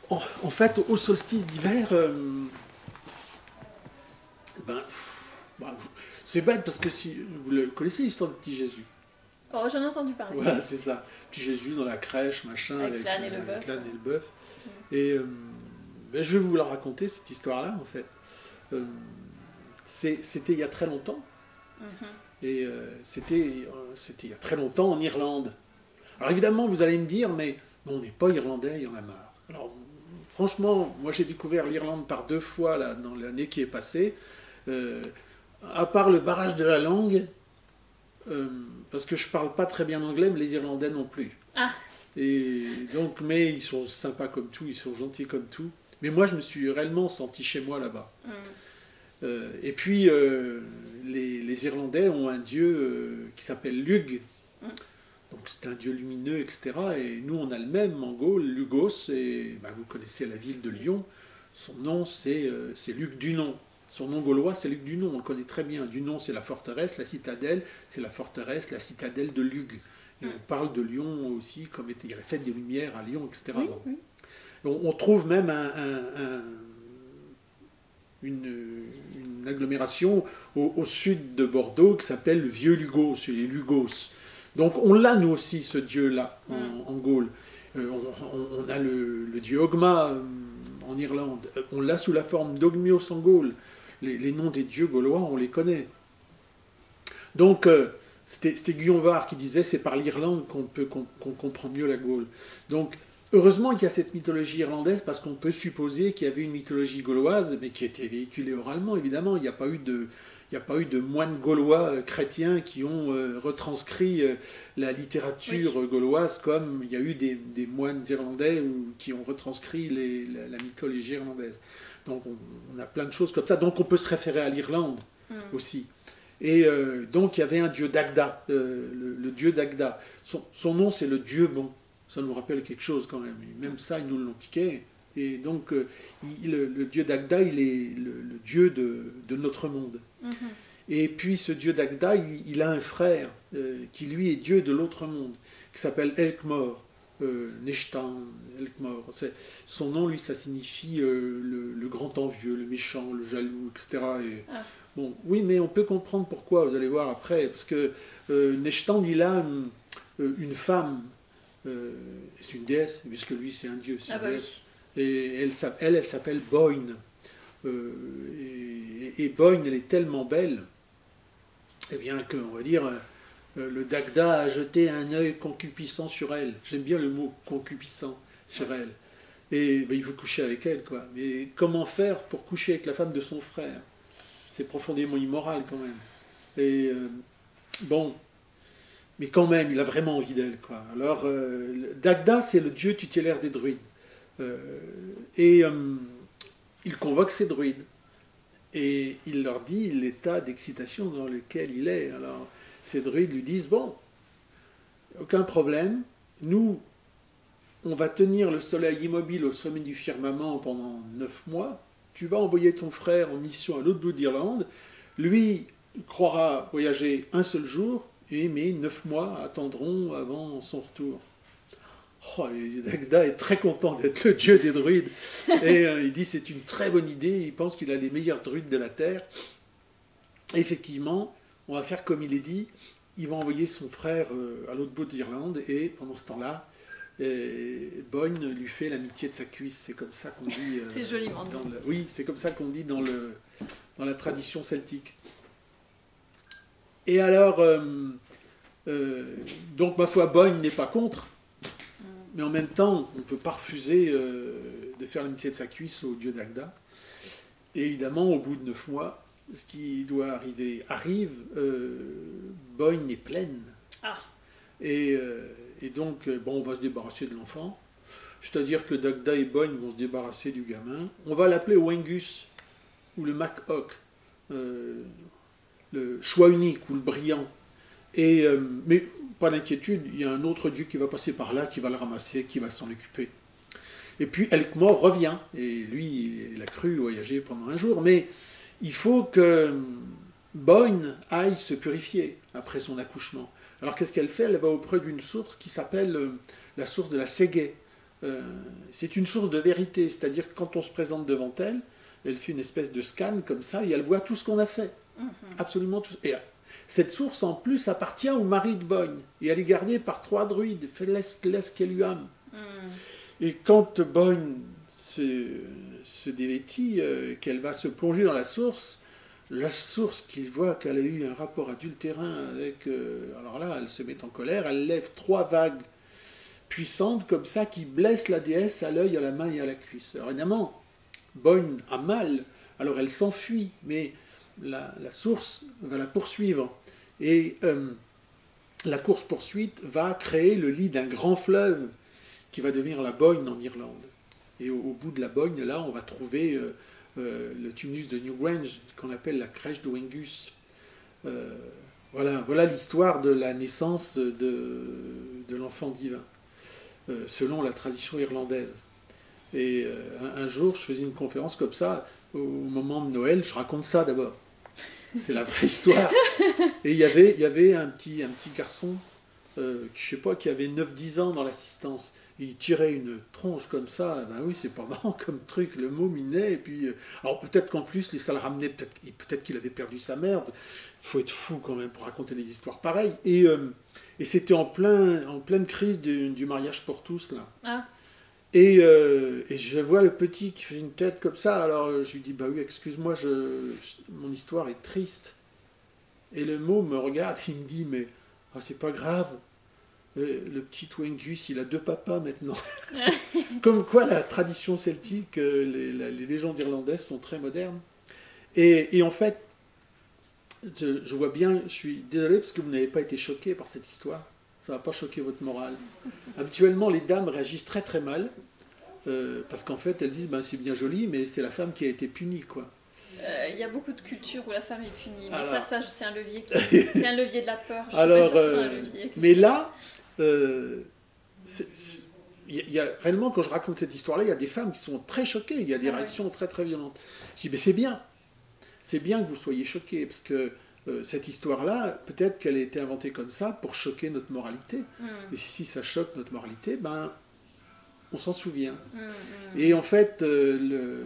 En fait, au solstice d'hiver, c'est bête parce que si vous connaissez l'histoire de Petit Jésus. Oh, j'en ai entendu parler. Voilà, c'est ça. Petit Jésus dans la crèche, machin, avec l'âne et le bœuf. Et je vais vous la raconter, cette histoire-là, en fait. C'était il y a très longtemps. Et c'était il y a très longtemps en Irlande. Alors évidemment, vous allez me dire, mais on n'est pas irlandais, il y en a marre. Alors, franchement, moi j'ai découvert l'Irlande par 2 fois là, dans l'année qui est passée. À part le barrage de la langue, parce que je parle pas très bien anglais, mais les Irlandais non plus. Ah. Et donc, mais ils sont sympas comme tout, ils sont gentils comme tout. Mais moi, je me suis réellement senti chez moi là-bas. Et puis, les Irlandais ont un dieu qui s'appelle Lugh. Donc c'est un dieu lumineux, etc. Et nous, on a le même en Gaule, Lugos. Et vous connaissez la ville de Lyon. Son nom, c'est Luc Dunon. Son nom gaulois, c'est Luc Dunon. On le connaît très bien. Dunon, c'est la forteresse. La citadelle, c'est la forteresse, la citadelle de Lugh. Et on parle de Lyon aussi, comme il y a la fête des Lumières à Lyon, etc. Oui. On trouve même une agglomération au sud de Bordeaux qui s'appelle le Vieux Lugos, les Lugos. Donc on l'a nous aussi, ce dieu-là, en Gaule. On a le dieu Ogma en Irlande. On l'a sous la forme d'Ogmios en Gaule. Les noms des dieux gaulois, on les connaît. Donc c'était Guyon Var qui disait c'est par l'Irlande qu'on comprend mieux la Gaule. Donc heureusement qu'il y a cette mythologie irlandaise, parce qu'on peut supposer qu'il y avait une mythologie gauloise, mais qui était véhiculée oralement, évidemment. Il n'y a pas eu de moines gaulois chrétiens qui ont retranscrit la littérature gauloise, comme il y a eu des moines irlandais qui ont retranscrit la mythologie irlandaise. Donc on a plein de choses comme ça. Donc on peut se référer à l'Irlande aussi. Et donc il y avait un dieu Dagda, le dieu Dagda. Son nom, c'est le dieu bon. Ça nous rappelle quelque chose quand même. Même ça, ils nous l'ont piqué. Et donc, le dieu Dagda, il est le dieu de notre monde. Et puis, ce dieu Dagda, il a un frère qui, lui, est dieu de l'autre monde, qui s'appelle Elkmor. Neshtan, Elkmor. Son nom, lui, ça signifie le grand envieux, le méchant, le jaloux, etc. Bon, oui, mais on peut comprendre pourquoi, vous allez voir après. Parce que Neshtan, il a une femme. C'est une déesse, puisque lui c'est un dieu, c'est une déesse. Oui. Et elle s'appelle Boyne. Et Boyne, elle est tellement belle, eh bien qu'on va dire, le Dagda a jeté un œil concupiscent sur elle. J'aime bien le mot concupiscent sur elle. Et il veut coucher avec elle, quoi. Mais comment faire pour coucher avec la femme de son frère? C'est profondément immoral quand même. Et bon. Mais quand même, il a vraiment envie d'elle, quoi. Alors, Dagda, c'est le dieu tutélaire des druides. Il convoque ces druides. Et il leur dit l'état d'excitation dans lequel il est. Alors, ces druides lui disent, bon, aucun problème, nous, on va tenir le soleil immobile au sommet du firmament pendant 9 mois. Tu vas envoyer ton frère en mission à l'autre bout d'Irlande. Lui croira voyager un seul jour, mais 9 mois attendront avant son retour. Oh, Dagda est très content d'être le dieu des druides. Et il dit c'est une très bonne idée, il pense qu'il a les meilleurs druides de la Terre. Et effectivement, on va faire comme il est dit, il va envoyer son frère à l'autre bout d'Irlande, et pendant ce temps-là, Boyne lui fait l'amitié de sa cuisse. C'est comme ça qu'on dit. C'est joliment dit. Oui, c'est comme ça qu'on dit dans la tradition celtique. Et alors, donc ma foi, Boyne n'est pas contre, mais en même temps, on ne peut pas refuser de faire l'amitié de sa cuisse au dieu Dagda. Et évidemment, au bout de 9 mois, ce qui doit arriver arrive. Boyne est pleine. Ah. Et donc, bon, on va se débarrasser de l'enfant. C'est-à-dire que Dagda et Boyne vont se débarrasser du gamin. On va l'appeler Wengus, ou le Mac Hoc, le choix unique, ou le brillant. Mais pas d'inquiétude, il y a un autre dieu qui va passer par là, qui va le ramasser, qui va s'en occuper. Et puis Elkmor revient, et lui, il a cru voyager pendant un jour, mais il faut que Boyne aille se purifier après son accouchement. Alors qu'est-ce qu'elle fait? Elle va auprès d'une source qui s'appelle la source de la Ségé. C'est une source de vérité, c'est-à-dire que quand on se présente devant elle, elle fait une espèce de scan comme ça, et elle voit tout ce qu'on a fait. Absolument tout. Et cette source, en plus, appartient au mari de Boyne, et elle est gardée par 3 druides, Feleskeluam. Et quand Boyne se dévêtit, qu'elle va se plonger dans la source qu'il voit qu'elle a eu un rapport adultérin avec... alors là, elle se met en colère, elle lève 3 vagues puissantes comme ça qui blessent la déesse à l'œil, à la main et à la cuisse. Alors évidemment, Boyne a mal, alors elle s'enfuit, mais la source va la poursuivre. Et la course-poursuite va créer le lit d'un grand fleuve qui va devenir la Boyne en Irlande. Et au bout de la Boyne, là, on va trouver le tumulus de Newgrange, qu'on appelle la crèche de Wengus. Voilà l'histoire de la naissance de l'enfant divin, selon la tradition irlandaise. Et un jour, je faisais une conférence comme ça, au moment de Noël, je raconte ça d'abord. C'est la vraie histoire. Et il y avait un petit garçon, je sais pas, qui avait 9-10 ans dans l'assistance. Il tirait une tronche comme ça, ben oui, c'est pas marrant comme truc, le môme il naît, et puis... alors peut-être qu'en plus, ça le ramenait, peut-être qu'il avait perdu sa mère, il faut être fou quand même pour raconter des histoires pareilles, et c'était en pleine crise du mariage pour tous, là. Ah. Et je vois le petit qui fait une tête comme ça, alors je lui dis, bah oui, excuse-moi, mon histoire est triste. Et le môme me regarde, il me dit, mais oh, c'est pas grave. Le petit Wengus, il a 2 papas maintenant. Comme quoi la tradition celtique, les légendes irlandaises sont très modernes. Et en fait, je vois bien, je suis désolé parce que vous n'avez pas été choqué par cette histoire. Ça ne va pas choquer votre morale. Habituellement, les dames réagissent très très mal, parce qu'en fait, elles disent, ben, c'est bien joli, mais c'est la femme qui a été punie, quoi. Il y a beaucoup de cultures où la femme est punie, mais alors, ça c'est un levier c'est un levier de la peur. Je alors, suis pas sûre que c'est un levier. Mais là, y a, réellement, quand je raconte cette histoire-là, il y a des femmes qui sont très choquées, il y a des réactions très très violentes. Je dis, mais c'est bien que vous soyez choqués, parce que cette histoire-là, peut-être qu'elle a été inventée comme ça pour choquer notre moralité. Et si ça choque notre moralité, ben, on s'en souvient. Et en fait, il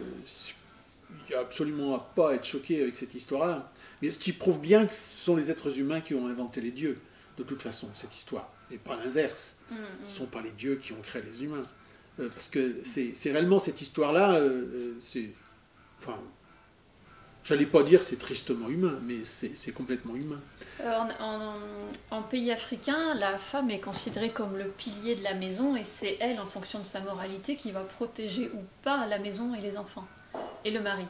n'y a absolument à pas être choqué avec cette histoire-là. Mais ce qui prouve bien que ce sont les êtres humains qui ont inventé les dieux, de toute façon, cette histoire. Et pas l'inverse. Ce ne sont pas les dieux qui ont créé les humains. Parce que c'est réellement cette histoire-là, enfin, j'allais pas dire c'est tristement humain, mais c'est complètement humain. En pays africain, la femme est considérée comme le pilier de la maison, et c'est elle, en fonction de sa moralité, qui va protéger ou pas la maison et les enfants, et le mari.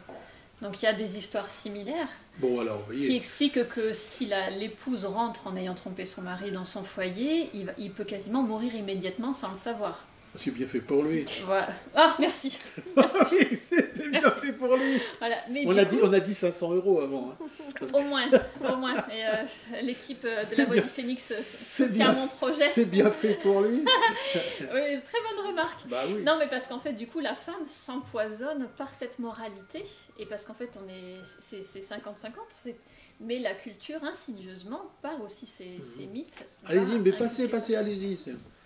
Donc il y a des histoires similaires qui expliquent que si l'épouse rentre en ayant trompé son mari dans son foyer, il peut quasiment mourir immédiatement sans le savoir. C'est bien fait pour lui. Voilà. Ah, merci. Merci. C'est bien fait pour lui. Voilà. Mais on a dit 500 € avant. Hein, au moins. Et l'équipe de la Voix du Phénix soutient mon projet. C'est bien fait pour lui. Oui, très bonne remarque. Bah oui. Non, mais parce qu'en fait, du coup, la femme s'empoisonne par cette moralité. Et parce qu'en fait, c'est 50-50. Mais la culture, insidieusement, part aussi ces mythes. Allez-y, mais passez, allez-y.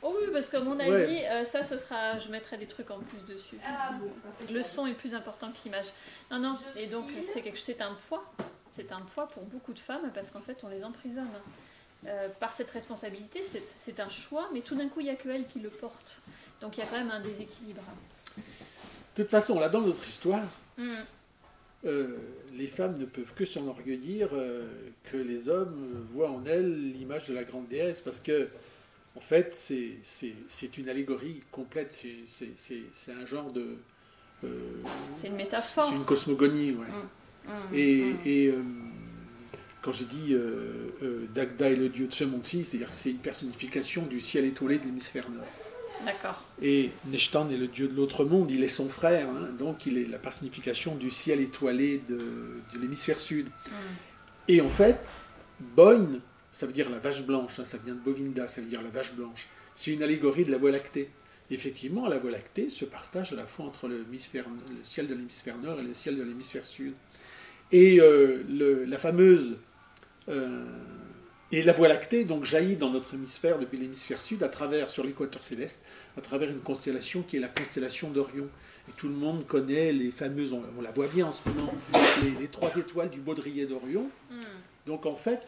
Oh oui, parce qu'à mon avis, ça sera... Je mettrai des trucs en plus dessus. Le son est plus important que l'image. Non, et donc c'est un poids. c'est un poids pour beaucoup de femmes parce qu'en fait on les emprisonne. Par cette responsabilité, c'est un choix, mais tout d'un coup il n'y a que elles qui le portent. Donc il y a quand même un déséquilibre. De toute façon, là, dans notre histoire, les femmes ne peuvent que s'enorgueillir que les hommes voient en elles l'image de la grande déesse, parce que, en fait, c'est une allégorie complète, c'est un genre de... c'est une métaphore. C'est une cosmogonie, ouais. Quand j'ai dit Dagda est le dieu de ce monde-ci, c'est-à-dire que c'est une personnification du ciel étoilé de l'hémisphère nord. D'accord. Et Nechtan est le dieu de l'autre monde, il est son frère, hein, donc il est la personnification du ciel étoilé de l'hémisphère sud. Et en fait, Boyne, ça veut dire la vache blanche, hein, ça vient de Bovinda, ça veut dire la vache blanche. C'est une allégorie de la Voie lactée. Effectivement, la Voie lactée se partage à la fois entre le ciel de l'hémisphère nord et le ciel de l'hémisphère sud. Et la fameuse... et la Voie lactée donc jaillit dans notre hémisphère depuis l'hémisphère sud sur l'équateur céleste, à travers une constellation qui est la constellation d'Orion. Et tout le monde connaît les fameuses, on la voit bien en ce moment, les 3 étoiles du baudrier d'Orion. Donc en fait,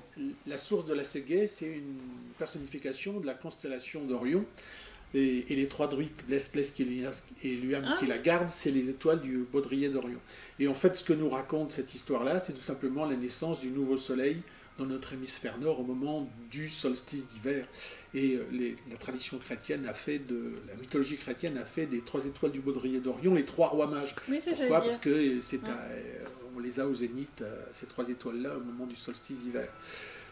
la source de la Ségée, c'est une personnification de la constellation d'Orion. Et les 3 druides, Bless, Plesk et Luam qui la gardent, c'est les étoiles du baudrier d'Orion. Et en fait, ce que nous raconte cette histoire-là, c'est tout simplement la naissance du nouveau soleil dans notre hémisphère nord au moment du solstice d'hiver. Et la tradition chrétienne la mythologie chrétienne a fait des 3 étoiles du baudrier d'Orion les 3 rois mages. Oui, c'est pourquoi ? Parce que on les a au zénith, ces 3 étoiles-là, au moment du solstice d'hiver.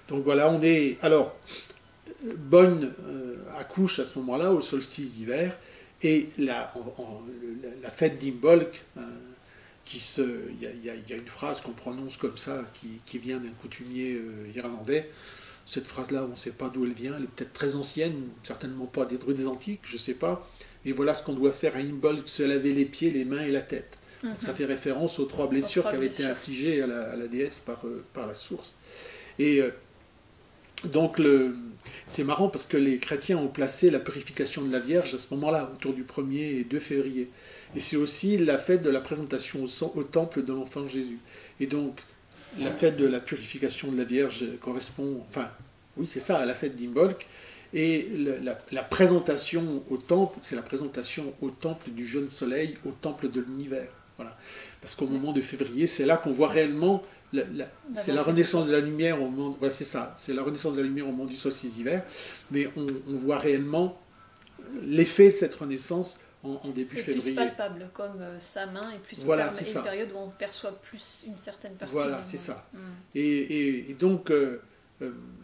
Donc voilà, on est... Alors, Boyne accouche à ce moment-là, au solstice d'hiver, et la fête d'Imbolc... Il y a une phrase qu'on prononce comme ça, qui vient d'un coutumier irlandais. Cette phrase-là, on ne sait pas d'où elle vient, elle est peut-être très ancienne, certainement pas des druides antiques, je ne sais pas. Et voilà ce qu'on doit faire à Imbolc, se laver les pieds, les mains et la tête. Donc ça fait référence aux 3 blessures qui avaient été infligées à la déesse par la source. Et donc c'est marrant parce que les chrétiens ont placé la purification de la Vierge à ce moment-là, autour du 1er et 2 février. Et c'est aussi la fête de la présentation au temple de l'enfant Jésus. Et donc, la fête de la purification de la Vierge correspond, enfin, oui, c'est ça, à la fête d'Imbolc. Et la présentation au temple, c'est la présentation au temple du jeune soleil, au temple de l'univers. Voilà. Parce qu'au moment de février, c'est là qu'on voit réellement, c'est la renaissance de la lumière au moment, voilà, c'est ça, c'est la renaissance de la lumière au moment du solstice d'hiver, mais on voit réellement l'effet de cette renaissance en début février. C'est plus palpable, comme sa main est plus voilà, c'est une période où on perçoit plus une certaine partie. Voilà, c'est ça. Et donc,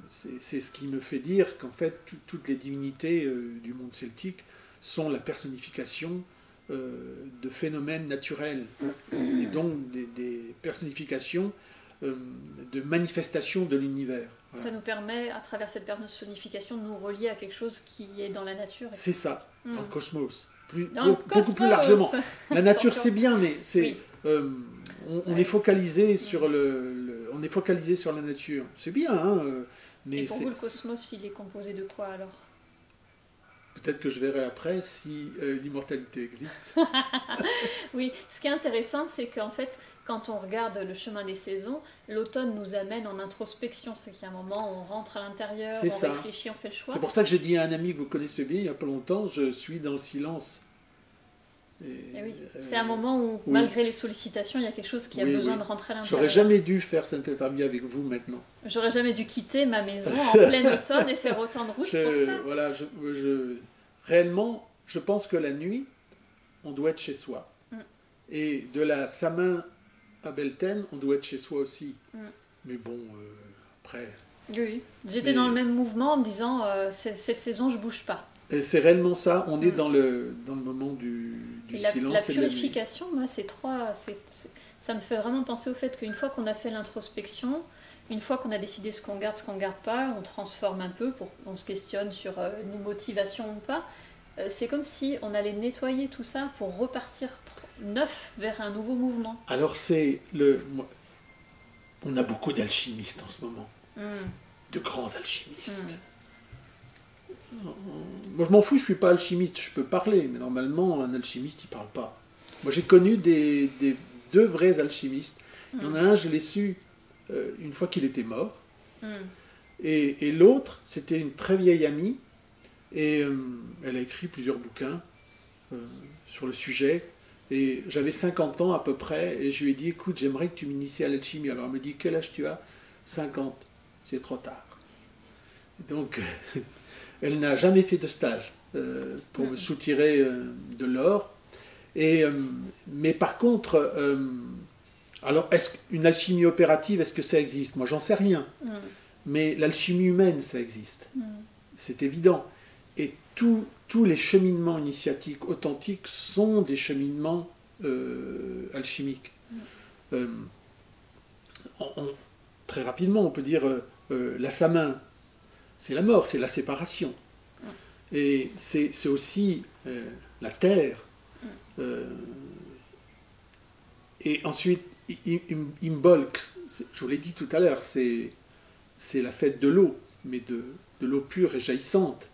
c'est ce qui me fait dire qu'en fait, toutes les divinités du monde celtique sont la personnification de phénomènes naturels, et donc des personnifications de manifestations de l'univers. Voilà. Ça nous permet, à travers cette personnification, de nous relier à quelque chose qui est dans la nature. C'est ça, dans le cosmos. Beaucoup plus largement. La nature, c'est bien, mais c'est, on est focalisé sur on est focalisé sur la nature. C'est bien, hein, mais et pour vous, le cosmos, il est composé de quoi alors ? Peut-être que je verrai après si l'immortalité existe. Oui, ce qui est intéressant, c'est qu'en fait, quand on regarde le chemin des saisons, l'automne nous amène en introspection. C'est qu'il y a un moment où on rentre à l'intérieur, on réfléchit, on fait le choix. C'est pour ça que j'ai dit à un ami que vous connaissez bien, il n'y a pas longtemps, je suis dans le silence. Et oui, c'est un moment où, malgré les sollicitations, il y a quelque chose qui a besoin de rentrer à l'intérieur. J'aurais jamais dû faire cette interview avec vous maintenant. J'aurais jamais dû quitter ma maison en plein automne et faire autant de route pour ça. Voilà, réellement, je pense que la nuit, on doit être chez soi. Et de la Samin à Belten, on doit être chez soi aussi. Mais bon, après... Oui, j'étais dans le même mouvement en me disant, cette saison, je bouge pas. Et c'est réellement ça, on est dans le moment du silence. La purification, moi, ça me fait vraiment penser au fait qu'une fois qu'on a fait l'introspection, une fois qu'on a décidé ce qu'on garde pas, on transforme un peu, on se questionne sur nos motivations ou pas. C'est comme si on allait nettoyer tout ça pour repartir neuf vers un nouveau mouvement. Alors on a beaucoup d'alchimistes en ce moment, de grands alchimistes. Moi je m'en fous, je suis pas alchimiste, je peux parler, mais normalement un alchimiste il parle pas. Moi j'ai connu deux vrais alchimistes. Il y en a un, je l'ai su une fois qu'il était mort. Mm. Et l'autre, c'était une très vieille amie, et elle a écrit plusieurs bouquins sur le sujet. Et j'avais 50 ans à peu près, et je lui ai dit, écoute, j'aimerais que tu m'inities à l'alchimie. Alors elle me dit, quel âge tu as? 50. C'est trop tard. Et donc, elle n'a jamais fait de stage pour me soutirer de l'or. Mais par contre, alors, est-ce qu'une alchimie opérative, est-ce que ça existe? Moi, j'en sais rien. Mais l'alchimie humaine, ça existe. C'est évident. Et tous les cheminements initiatiques authentiques sont des cheminements alchimiques. Très rapidement, on peut dire la Samin, c'est la mort, c'est la séparation. Et c'est aussi la terre. Et ensuite, Imbolc, je vous l'ai dit tout à l'heure, c'est la fête de l'eau, mais de l'eau pure et jaillissante.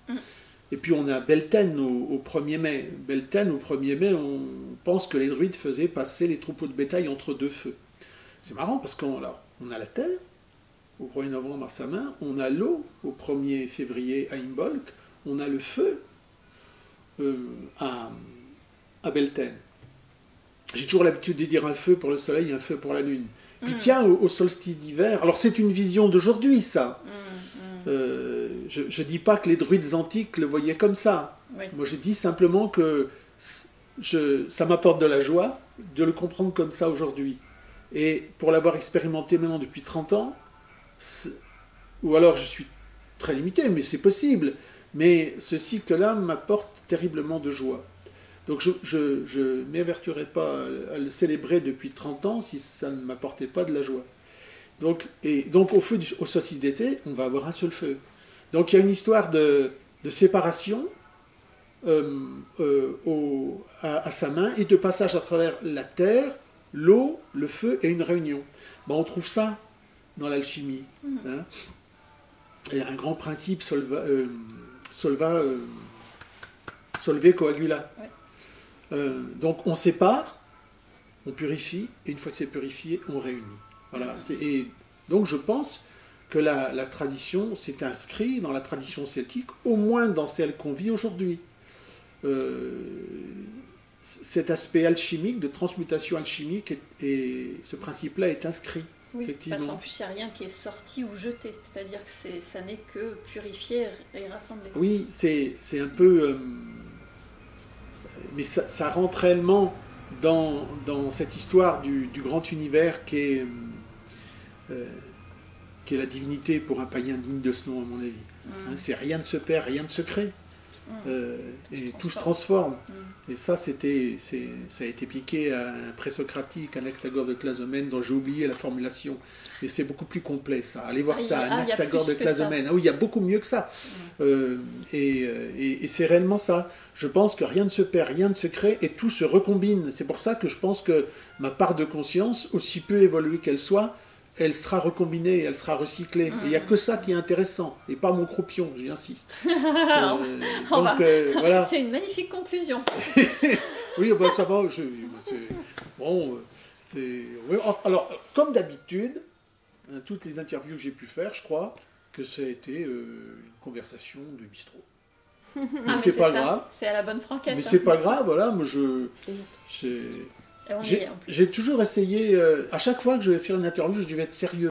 Et puis on a Beltane au 1er mai. Beltane au 1er mai, on pense que les druides faisaient passer les troupeaux de bétail entre deux feux. C'est marrant parce qu'on a la terre au 1er novembre à Samin, on a l'eau au 1er février à Imbolc, on a le feu à Beltane. J'ai toujours l'habitude de dire un feu pour le soleil, un feu pour la lune. Puis tiens, au solstice d'hiver, alors c'est une vision d'aujourd'hui ça. Je ne dis pas que les druides antiques le voyaient comme ça. Oui. Moi je dis simplement que ça m'apporte de la joie de le comprendre comme ça aujourd'hui. Et pour l'avoir expérimenté maintenant depuis 30 ans, ou alors je suis très limité, mais c'est possible. Mais ce cycle-là m'apporte terriblement de joie. Donc je ne m'évertuerais pas à le célébrer depuis 30 ans si ça ne m'apportait pas de la joie. Donc au solstice d'été, on va avoir un seul feu. Donc il y a une histoire de séparation à sa main et de passage à travers la terre, l'eau, le feu et une réunion. Ben, on trouve ça dans l'alchimie. Hein. Il y a un grand principe solve coagula. Ouais. Donc on sépare, on purifie, et une fois que c'est purifié, on réunit. Voilà. Et donc je pense que la tradition s'est inscrite dans la tradition celtique, au moins dans celle qu'on vit aujourd'hui. Cet aspect alchimique, de transmutation alchimique, et ce principe-là est inscrit. Oui, parce qu'en plus, il n'y a rien qui est sorti ou jeté. C'est-à-dire que ça n'est que purifié et rassemblé. Oui, c'est un peu... mais ça rentre réellement dans cette histoire du grand univers qui est la divinité pour un païen digne de ce nom, à mon avis. Hein, c'est rien ne se perd, rien ne se crée. Et tout se transforme. Et ça, ça a été piqué à un présocratique, Anaxagore de Clazomène, dont j'ai oublié la formulation. Mais c'est beaucoup plus complet, ça. Allez voir ça, Anaxagore de Clazomène. Ah oui, il y a beaucoup mieux que ça. Et c'est réellement ça. Je pense que rien ne se perd, rien ne se crée, et tout se recombine. C'est pour ça que je pense que ma part de conscience, aussi peu évoluée qu'elle soit, elle sera recombinée, elle sera recyclée. Et il n'y a que ça qui est intéressant, et pas mon croupion, j'y insiste. Voilà. C'est une magnifique conclusion. Oui, ben, ça va. Alors, comme d'habitude, toutes les interviews que j'ai pu faire, je crois que ça a été une conversation de bistrot. Mais c'est pas grave. C'est à la bonne franquette. Mais c'est pas grave, voilà. Moi, j'ai toujours essayé, à chaque fois que je vais faire une interview, je devais être sérieux.